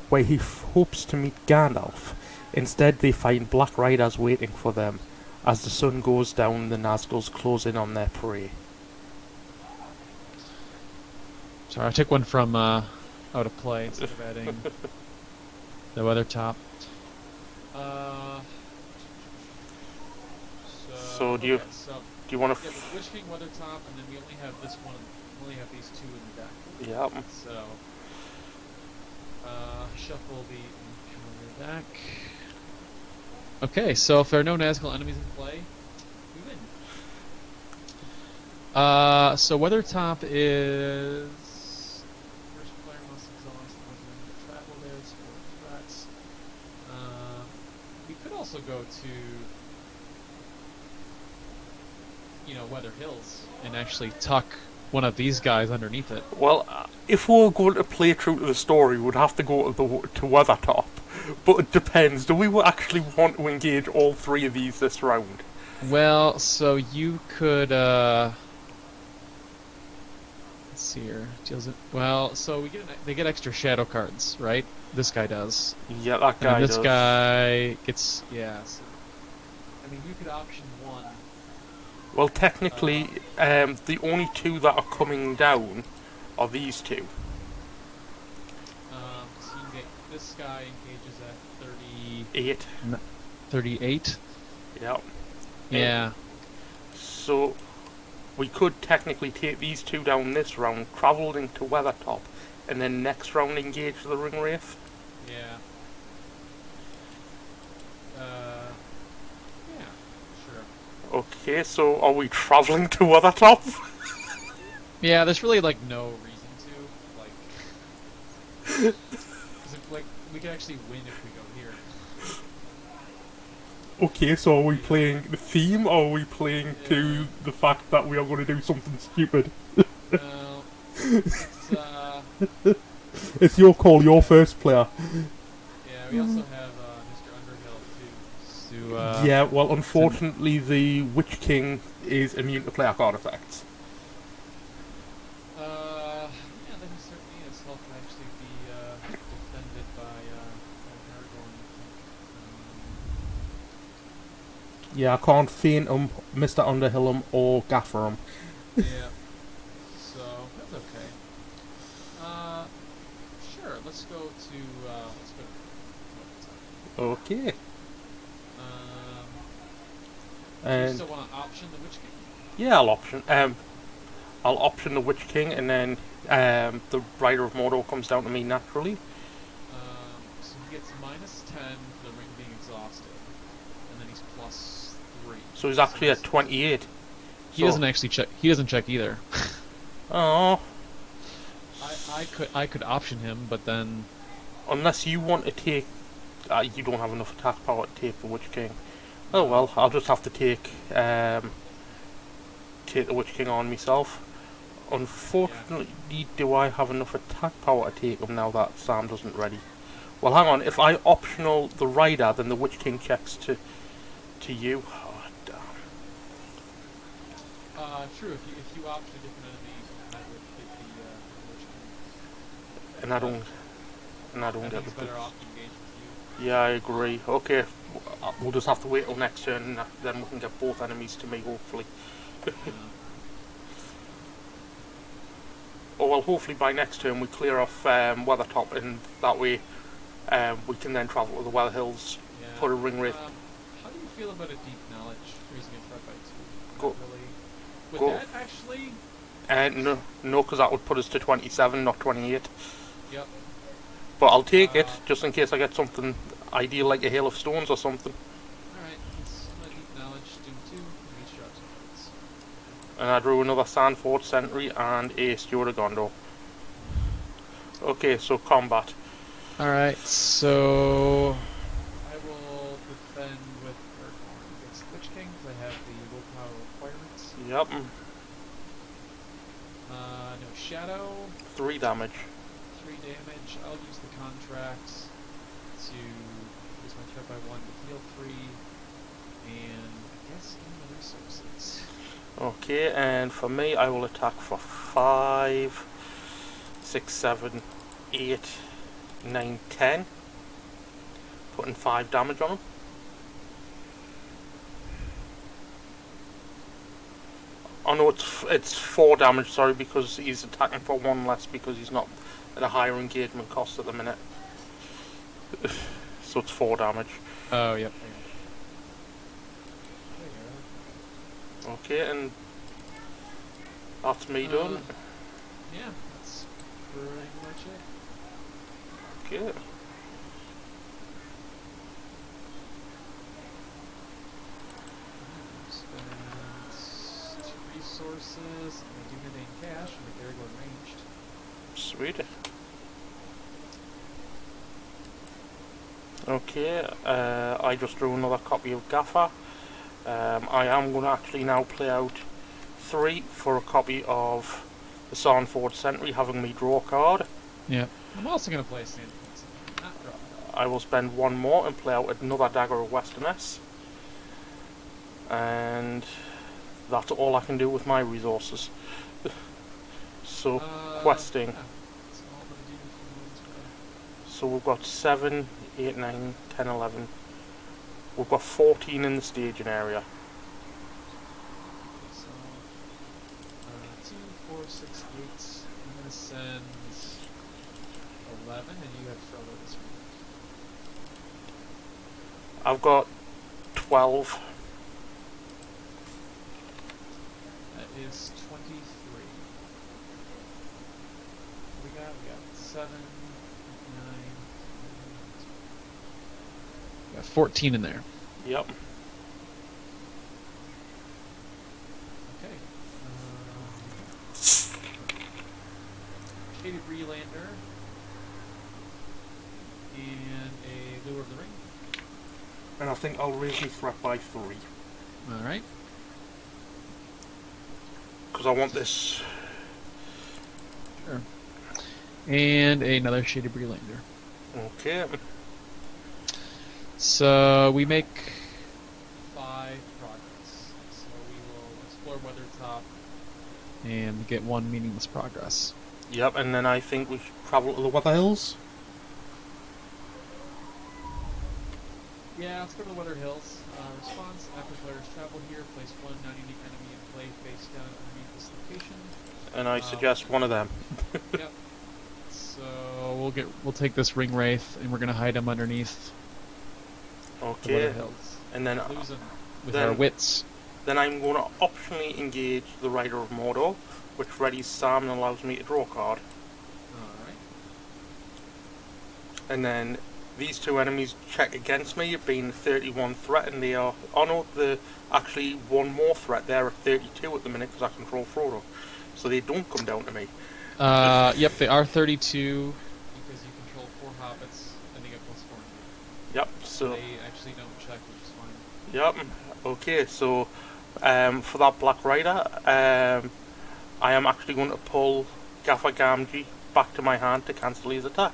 [SPEAKER 1] where he hopes to meet Gandalf. Instead, they find Black Riders waiting for them. As the sun goes down, the Nazguls close in on their prey.
[SPEAKER 2] sorry, I took one from out of play instead of adding the Weathertop.
[SPEAKER 1] So do you
[SPEAKER 2] okay, so
[SPEAKER 1] do you want to?
[SPEAKER 2] yeah, but Witch King, Weathertop, and then we only have this one. We only have these two in the deck.
[SPEAKER 1] Yeah.
[SPEAKER 2] So, shuffle the encounter deck. Okay, so if there are no Nazgul enemies in play, we win. So Weathertop is first player must exhaust the most travel layers for threats. We could also go to, Weather Hills and actually tuck one of these guys underneath it.
[SPEAKER 1] Well, if we were going to play true to the story, we'd have to go to Weathertop. But it depends. Do we actually want to engage all three of these this round?
[SPEAKER 2] Well, so you could let's see here. Deals it. Well, so they get extra shadow cards, right? This guy does.
[SPEAKER 1] Yeah, that
[SPEAKER 2] And
[SPEAKER 1] guy
[SPEAKER 2] then this
[SPEAKER 1] does.
[SPEAKER 2] guy gets So, I mean, you could option one.
[SPEAKER 1] Well, technically, the only two that are coming down are these two.
[SPEAKER 2] So you can get this guy engages at
[SPEAKER 1] 8.
[SPEAKER 2] 38.
[SPEAKER 1] Yeah.
[SPEAKER 2] Yeah.
[SPEAKER 1] So, we could technically take these two down this round, travel into Weathertop, and then next round engage the Ring Wraith.
[SPEAKER 2] Yeah. Yeah. Sure.
[SPEAKER 1] Okay, so are we travelling to Weathertop?
[SPEAKER 2] Yeah, there's really like no reason to like. 'Cause we could actually win if we go here.
[SPEAKER 1] Okay, so are we playing the theme, or are we playing to the fact that we are going to do something stupid?
[SPEAKER 2] Well, it's
[SPEAKER 1] It's your call, your first player.
[SPEAKER 2] yeah. We also have Mr. Underhill too. So
[SPEAKER 1] Yeah, well, unfortunately, the Witch King is immune to player card effects.
[SPEAKER 2] yeah, then he certainly is. He'll actually be defended by Aragorn.
[SPEAKER 1] Yeah, I can't feint him, Mr. Underhill him, or Gaffer him.
[SPEAKER 2] Yeah. So that's okay. Sure. Let's go to
[SPEAKER 1] Okay.
[SPEAKER 2] Do you
[SPEAKER 1] And
[SPEAKER 2] still want to option the Witch King?
[SPEAKER 1] yeah, I'll option the Witch King, and then the Rider of Mordor comes down to me naturally.
[SPEAKER 2] So he gets -10 for the ring being exhausted, and then he's +3.
[SPEAKER 1] So he's actually at 28.
[SPEAKER 2] He doesn't actually check. He doesn't check either.
[SPEAKER 1] Oh,
[SPEAKER 2] I could option him, but then
[SPEAKER 1] unless you want to take, you don't have enough attack power to take the Witch King. Oh well, I'll just have to take the Witch King on myself. Unfortunately, do I have enough attack power to take him now that Sam doesn't ready? Well, hang on. If I optional the Rider, then the Witch King checks to you. Oh, damn.
[SPEAKER 2] true. If you option a different enemy, I would hit the Witch King.
[SPEAKER 1] And I don't
[SPEAKER 2] I
[SPEAKER 1] get
[SPEAKER 2] think
[SPEAKER 1] the
[SPEAKER 2] it's better
[SPEAKER 1] boost.
[SPEAKER 2] off to engage with you.
[SPEAKER 1] Yeah, I agree. Okay, we'll just have to wait till next turn, and then we can get both enemies to me, hopefully. Oh well, hopefully by next turn we clear off Weathertop, and that way we can then travel to the Weather Hills,
[SPEAKER 2] Yeah.
[SPEAKER 1] put a Ring Wraith.
[SPEAKER 2] How do you feel about a deep knowledge raising a threat by 2?
[SPEAKER 1] Go-
[SPEAKER 2] Not really. Would
[SPEAKER 1] go-
[SPEAKER 2] that actually?
[SPEAKER 1] No, because that would put us to 27, not 28.
[SPEAKER 2] Yep.
[SPEAKER 1] But I'll take it, just in case I get something ideal like a Hail of Stones or something.
[SPEAKER 2] Alright, it's my deep knowledge, Doom 2, and we sharp cards.
[SPEAKER 1] And I drew another Sandford Sentry and a Steward of Gondor. Okay, so combat.
[SPEAKER 2] Alright, so I will defend with Aragorn against Witch King because I have the willpower requirements.
[SPEAKER 1] Yep,
[SPEAKER 2] No shadow,
[SPEAKER 1] 3 damage.
[SPEAKER 2] 3 3 damage. I'll use the contract to use my threat by 1 to heal 3, and I guess in the resources.
[SPEAKER 1] Okay, and for me, I will attack for 5, 6, 7, 8, 9, 10. Putting 5 damage on him. Oh no, it's 4 damage, sorry, because he's attacking for 1 less because he's not at a higher engagement cost at the minute. So it's 4 damage.
[SPEAKER 2] Oh, yep.
[SPEAKER 1] Okay, and that's me done.
[SPEAKER 2] Yeah, that's pretty much it.
[SPEAKER 1] Okay.
[SPEAKER 2] Spend 2 resources, and I do have in cash, and the Aragorn ranged.
[SPEAKER 1] Sweet. Okay, I just drew another copy of Gaffer. I am going to actually now play out 3 for a copy of the Sarnford Sentry, having me draw a card.
[SPEAKER 2] Yeah. I'm also going to play Sand not draw.
[SPEAKER 1] I will spend 1 more and play out another Dagger of Westerness. And that's all I can do with my resources. So, questing.
[SPEAKER 2] Yeah. That's all I'm going to do for the
[SPEAKER 1] So we've got 7, 8, 9, 10, 11. We've got 14 in the staging area.
[SPEAKER 2] So, 2, 4, 6, 8. I'm going to send 11, and you have Frodo this week.
[SPEAKER 1] I've got 12.
[SPEAKER 2] That is 23. What we got? We got 7, 9. We got 14 in there.
[SPEAKER 1] Yep.
[SPEAKER 2] Okay. Shady Freelander. And a Lure of the Ring.
[SPEAKER 1] And I think I'll raise my threat by 3.
[SPEAKER 2] Alright.
[SPEAKER 1] Because I want this.
[SPEAKER 2] Sure. And another Shady Freelander.
[SPEAKER 1] Okay.
[SPEAKER 2] So we make 5 progress. So we will explore Weathertop and get 1 meaningless progress.
[SPEAKER 1] Yep, and then I think we should travel to the Weather Hills.
[SPEAKER 2] Yeah, let's go to the Weather Hills. Response, after players travel here, place 1 non-unique enemy in play face down underneath this location.
[SPEAKER 1] And I suggest one of them.
[SPEAKER 2] Yep. So we'll take this Ring Wraith and we're gonna hide him underneath the
[SPEAKER 1] Okay.
[SPEAKER 2] Weather Hills.
[SPEAKER 1] And then
[SPEAKER 2] Lose him with our wits.
[SPEAKER 1] Then I'm going to optionally engage the Rider of Mordor, which readies Sam and allows me to draw a card.
[SPEAKER 2] Alright.
[SPEAKER 1] And then these 2 enemies check against me at being 31 threat, and they are... Oh no, they're actually 1 more threat. They're at 32 at the minute because I control Frodo. So they don't come down to me.
[SPEAKER 2] Yep, they are 32 because you control 4 hobbits and they get +4.
[SPEAKER 1] Yep, so...
[SPEAKER 2] They actually don't check, which is fine.
[SPEAKER 1] Yep, okay, so for that Black Rider, I am actually going to pull Gaffer Gamgee back to my hand to cancel his attack.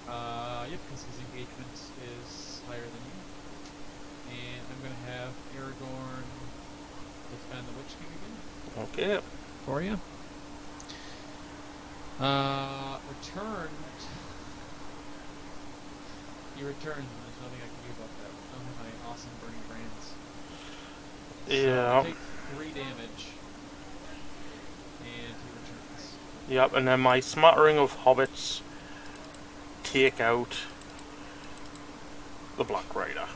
[SPEAKER 2] Alright. Yep, because his engagement is higher than you. And I'm going to have Aragorn defend the Witch King again.
[SPEAKER 1] Okay.
[SPEAKER 2] For you. Return. You return. There's nothing I can do about that. I don't have my awesome burning brands.
[SPEAKER 1] Yeah.
[SPEAKER 2] So take 3 damage. And he returns.
[SPEAKER 1] Yep, and then my smattering of hobbits take out the Black Rider.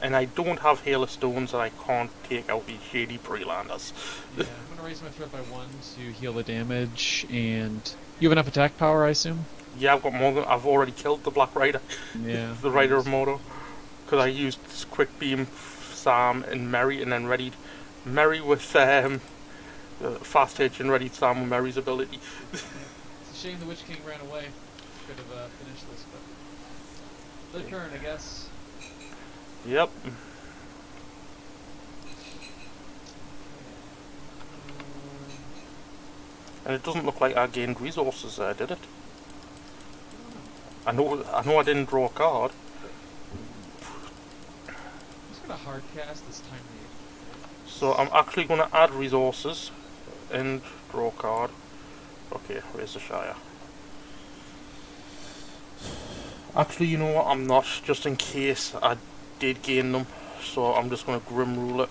[SPEAKER 1] And I don't have Hail of Stones, and I can't take out these shady Freelanders.
[SPEAKER 2] Yeah, I'm gonna raise my threat by 1 to heal the damage, and you have enough attack power, I assume?
[SPEAKER 1] Yeah, I've got more than... I've already killed the Black Rider.
[SPEAKER 2] Yeah.
[SPEAKER 1] The Rider of Mordor. Because I used Quick Beam, Sam, and Merry, and then readied Merry with Fast Hitch, and readied Sam with Merry's ability.
[SPEAKER 2] It's a shame the Witch King ran away. Could have finished this, but... Their turn, I guess.
[SPEAKER 1] Yep. And it doesn't look like I gained resources there, did it?
[SPEAKER 2] I don't know.
[SPEAKER 1] I know I didn't draw a card.
[SPEAKER 2] I'm just gonna hard cast this time mage.
[SPEAKER 1] So I'm actually going to add resources and draw a card. Okay, where's the Shire? Actually, you know what? I'm not, just in case I did gain them. So I'm just going to Grim Rule it.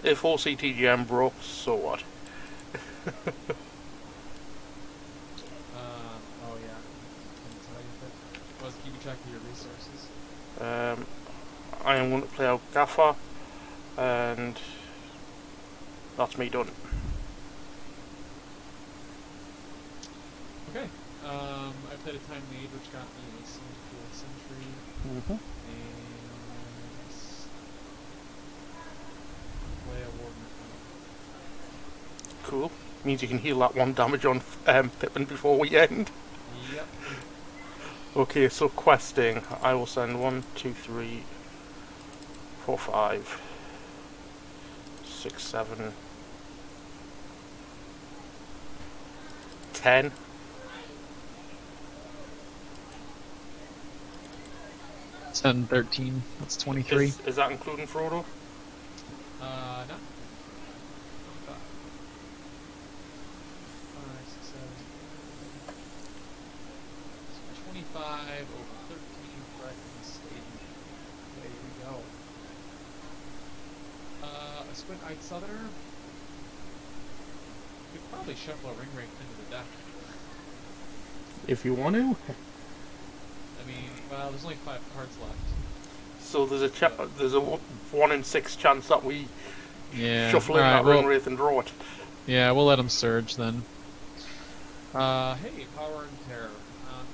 [SPEAKER 1] If OCTGM broke, so what?
[SPEAKER 2] Oh yeah. Can tell you if it was keeping track of your resources.
[SPEAKER 1] I am going to play out Gaffer, and that's me done.
[SPEAKER 2] Okay. I played a time mage, which got me a Sentry.
[SPEAKER 1] Mm-hmm.
[SPEAKER 2] And play a Warden.
[SPEAKER 1] Cool. Means you can heal that 1 damage on Pippin before we end.
[SPEAKER 2] Yep.
[SPEAKER 1] Okay, so questing. I will send 1, 2, 3, 4, 5, 6, 7, 10.
[SPEAKER 2] Ten, 13. That's 23.
[SPEAKER 1] Is that including Frodo?
[SPEAKER 2] No. 5, 6, 7, 25 over 13 fragments. There we go. A squint-eyed southerner. Could probably shuffle a ring wraith into the deck.
[SPEAKER 1] If you want to.
[SPEAKER 2] I mean, well, there's only 5 cards left.
[SPEAKER 1] So there's a 1 in 6 chance that we shuffle in
[SPEAKER 2] Alright,
[SPEAKER 1] that ring wraith and draw it.
[SPEAKER 2] Yeah, we'll let him surge then. Hey, power and terror.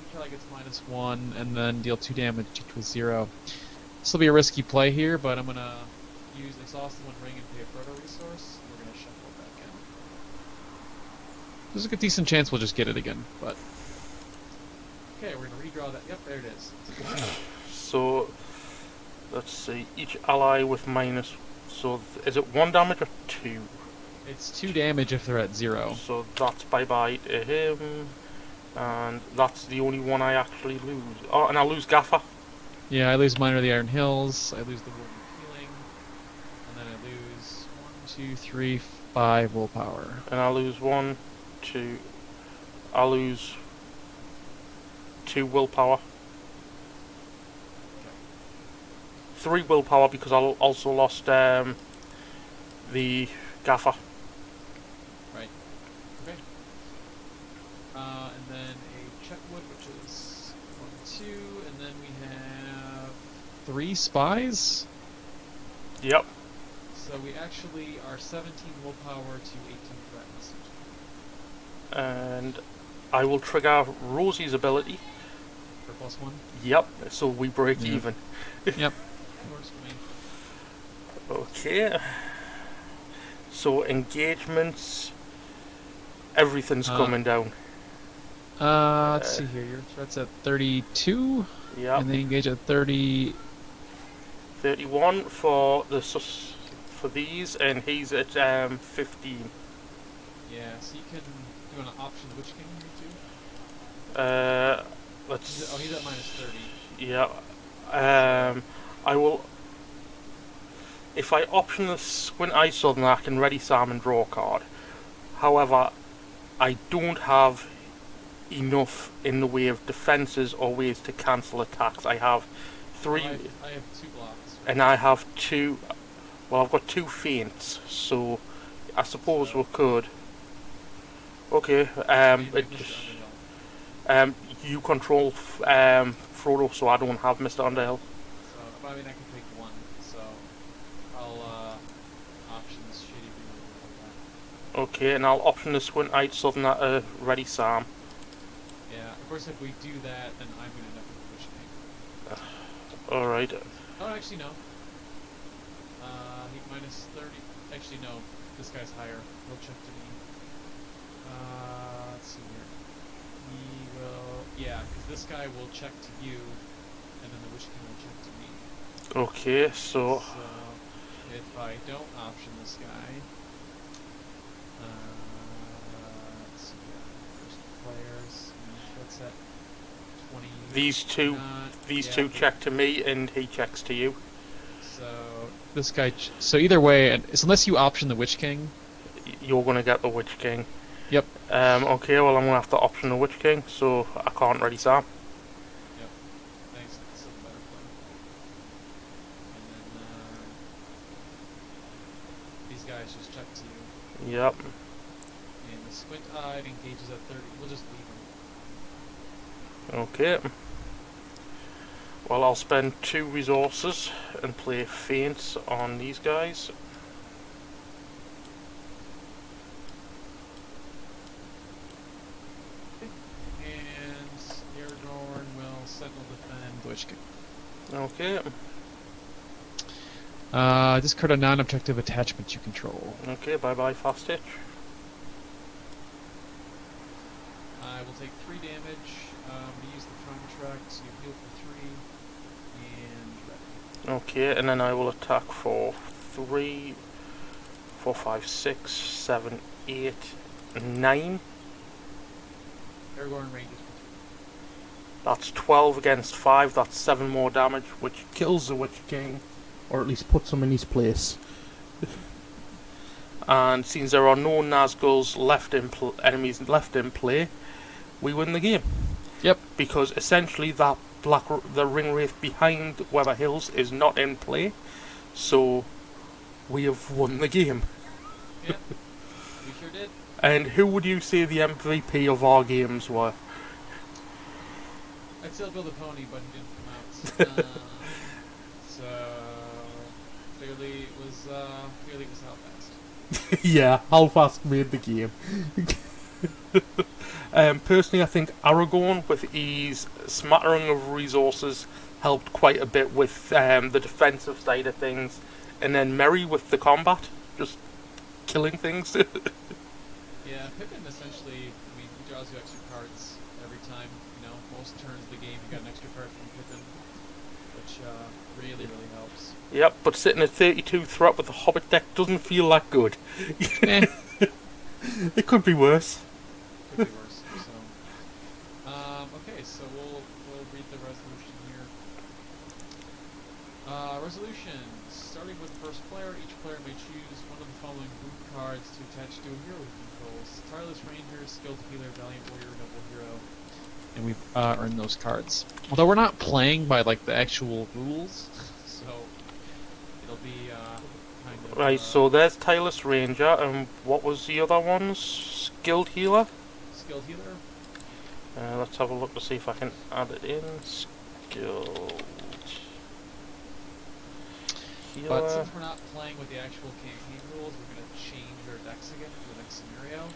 [SPEAKER 2] Each ally gets -1 and then deal 2 damage equals 0. This will be a risky play here, but I'm gonna use exhaust 1 ring and pay a Frodo resource. And we're gonna shuffle it back in. There's a good decent chance we'll just get it again, but okay, we're gonna redraw that. Yep, there it is.
[SPEAKER 1] So let's see. Each ally with minus. So is it 1 damage or 2?
[SPEAKER 2] It's 2 damage if they're at 0.
[SPEAKER 1] So that's bye-bye to him. And that's the only one I actually lose. Oh, and I lose Gaffer.
[SPEAKER 2] Yeah, I lose Miner of the Iron Hills. I lose the Wound Healing. And then I lose 1, 2, 3, 5 willpower.
[SPEAKER 1] And I lose 1, 2. I lose 2 willpower.
[SPEAKER 2] Okay.
[SPEAKER 1] 3 willpower because I also lost the Gaffer.
[SPEAKER 2] Right. Okay. And then a Checkwood, which is 1, 2, and then we have 3 spies.
[SPEAKER 1] Yep.
[SPEAKER 2] So we actually are 17 willpower to 18 threats.
[SPEAKER 1] And I will trigger Rosie's ability.
[SPEAKER 2] For +1?
[SPEAKER 1] Yep, so we break even.
[SPEAKER 2] Yep. Works for me.
[SPEAKER 1] Okay. So engagements, everything's coming down.
[SPEAKER 2] Let's see here. Your threat's at 32.
[SPEAKER 1] Yeah.
[SPEAKER 2] And they engage at 30.
[SPEAKER 1] 31 for these, and he's at 15.
[SPEAKER 2] Yeah, so you can do an option. Which king you
[SPEAKER 1] Let's.
[SPEAKER 2] he's at -30.
[SPEAKER 1] Yeah. I will. If I option the Squint Eye Southerner, I can ready Sam and draw a card. However, I don't have enough in the way of defenses or ways to cancel attacks. I have 3.
[SPEAKER 2] I have 2 blocks. Right?
[SPEAKER 1] And I have 2. Well, I've got 2 feints, so I suppose we could. Okay. You control Frodo, so I don't have Mr. Underhill.
[SPEAKER 2] So, but I mean, I can take 1. So I'll options shady removal like that.
[SPEAKER 1] Okay, and I'll option the Squint Eyed Southerner to ready Sam.
[SPEAKER 2] Yeah, of course, if we do that, then I'm going to end up with Witch King.
[SPEAKER 1] Alright.
[SPEAKER 2] Oh, actually, no. He -30. Actually, no. This guy's higher. He'll check to me. Let's see here. He will... Yeah, because this guy will check to you, and then the Witch King will check to me.
[SPEAKER 1] Okay, so
[SPEAKER 2] So, if I don't option this guy... Let's see. First players. What's that? 20.
[SPEAKER 1] These
[SPEAKER 2] Yeah.
[SPEAKER 1] two check to me, and he checks to you.
[SPEAKER 2] So this guy. So either way, it's unless you option the Witch King.
[SPEAKER 1] You're gonna get the Witch King.
[SPEAKER 2] Yep.
[SPEAKER 1] Okay, well I'm gonna have to option the Witch King, so I can't ready Sam.
[SPEAKER 2] Yep. Thanks. That's a better plan. And then these guys just check to you.
[SPEAKER 1] Yep.
[SPEAKER 2] And the squint-eyed engages at 30. We'll just leave him.
[SPEAKER 1] Okay. Well, I'll spend 2 resources and play Faints on these guys.
[SPEAKER 2] And Aragorn will sentinel defend the Witch King.
[SPEAKER 1] Okay.
[SPEAKER 2] Discard a non-objective attachment you control.
[SPEAKER 1] Okay, bye-bye Fast Hitch.
[SPEAKER 2] I will take 3 damage. I'm going to use the contract, so you heal for 3. And ready.
[SPEAKER 1] Okay, and then I will attack for 3, 4, 5, 6, 7, 8, 9.
[SPEAKER 2] Aragorn ranges for
[SPEAKER 1] That's 12 against 5, that's 7 more damage, which kills the Witch King, or at least puts him in his place. And since there are no Nazguls enemies left in play, we win the game.
[SPEAKER 2] Yep.
[SPEAKER 1] Because essentially the ring wraith behind Weather Hills is not in play, so we have won the game.
[SPEAKER 2] Yeah, we sure did.
[SPEAKER 1] And who would you say the MVP of our games were?
[SPEAKER 2] I'd still build a pony, but he didn't come out. So clearly it was how fast.
[SPEAKER 1] Yeah, how fast made the game. Personally, I think Aragorn, with his smattering of resources, helped quite a bit with the defensive side of things, and then Merry with the combat, just killing things.
[SPEAKER 2] Yeah, Pippin essentially, he draws you extra cards every time. Most turns of the game you got an extra card from Pippin, which really helps.
[SPEAKER 1] Yep, but sitting at 32 threat with the Hobbit deck doesn't feel that good.
[SPEAKER 2] Eh.
[SPEAKER 1] It could be worse.
[SPEAKER 2] Could be worse. So, okay, so we'll read the resolution here. Resolutions. Starting with first player, each player may choose one of the following boot cards to attach to a hero he controls: Tireless Ranger, Skilled Healer, Valiant Warrior, Noble Hero. And we've earned those cards. Although we're not playing by the actual rules, so it'll be kind of.
[SPEAKER 1] Right, so there's Tireless Ranger, and what was the other ones? Skilled Healer?
[SPEAKER 2] Skilled Healer.
[SPEAKER 1] Let's have a look to see if I can add it in. Skilled Healer.
[SPEAKER 2] But since we're not playing with the actual campaign rules, we're going to change our decks again for the next scenario.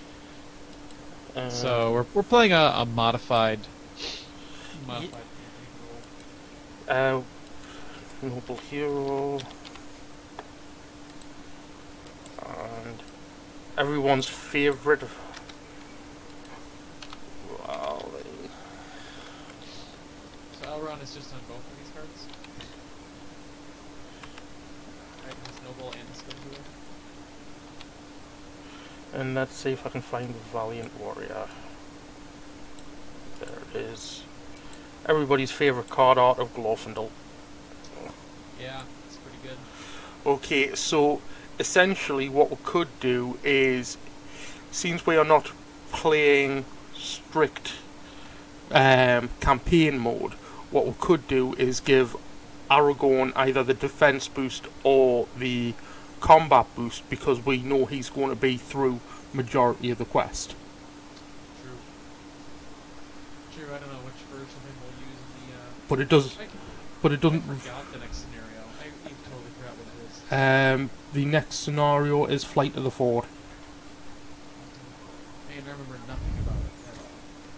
[SPEAKER 2] So we're playing a modified campaign rule.
[SPEAKER 1] Noble Hero. And everyone's favourite. Wow.
[SPEAKER 2] So Elrond is just on both of these cards. Right, his Noble and his Skilled Healer.
[SPEAKER 1] And let's see if I can find the Valiant Warrior. There it is. Everybody's favourite card art of Glorfindel.
[SPEAKER 2] Yeah, it's pretty good.
[SPEAKER 1] Okay, so essentially what we could do is, since we are not playing strict campaign mode, what we could do is give Aragorn either the defense boost or the combat boost, because we know he's going to be through majority of the quest.
[SPEAKER 2] True. I don't know which version we'll use in the.
[SPEAKER 1] But it does. But it doesn't.
[SPEAKER 2] I forgot the next scenario. I totally forgot what it is.
[SPEAKER 1] The next scenario is Flight of the Ford.
[SPEAKER 2] And I remember nothing about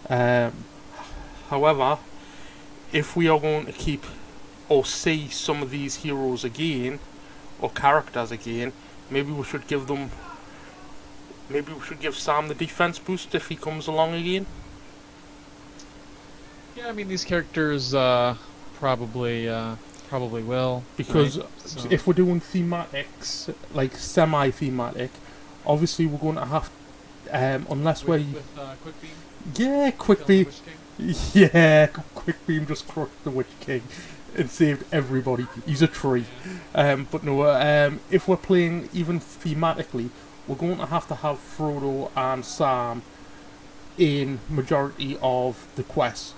[SPEAKER 2] it at all.
[SPEAKER 1] However, if we are going to keep or see some of these heroes again, or characters again, maybe we should give them. Maybe we should give Sam the defense boost if he comes along again.
[SPEAKER 2] Yeah, I mean these characters probably will.
[SPEAKER 1] Because
[SPEAKER 2] right? So.
[SPEAKER 1] if we're doing thematics, like semi-thematic, Obviously, we're going to have, unless we,
[SPEAKER 2] With quick beam,
[SPEAKER 1] yeah, quick
[SPEAKER 2] kill the
[SPEAKER 1] beam,
[SPEAKER 2] Witch King.
[SPEAKER 1] yeah, quick beam just crushed the Witch King and saved everybody. He's a tree.
[SPEAKER 2] Yeah.
[SPEAKER 1] But no, if we're playing even thematically, we're going to have Frodo and Sam in majority of the quests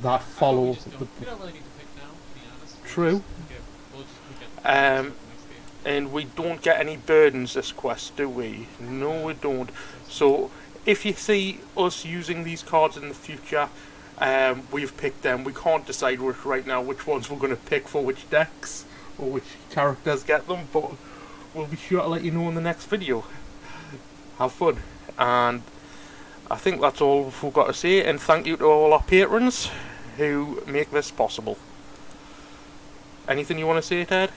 [SPEAKER 1] that
[SPEAKER 2] I thought
[SPEAKER 1] follow
[SPEAKER 2] we don't really need to pick now, to be honest.
[SPEAKER 1] True.
[SPEAKER 2] We'll just pick it
[SPEAKER 1] Um,
[SPEAKER 2] next game.
[SPEAKER 1] and we don't get any burdens this quest, do we? No, we don't. So if you see us using these cards in the future, we've picked them. We can't decide right now which ones we're going to pick for which decks or which characters get them, but we'll be sure to let you know in the next video. Have fun, and I think that's all we've got to say, and thank you to all our patrons who make this possible. Anything you want to say, Ted?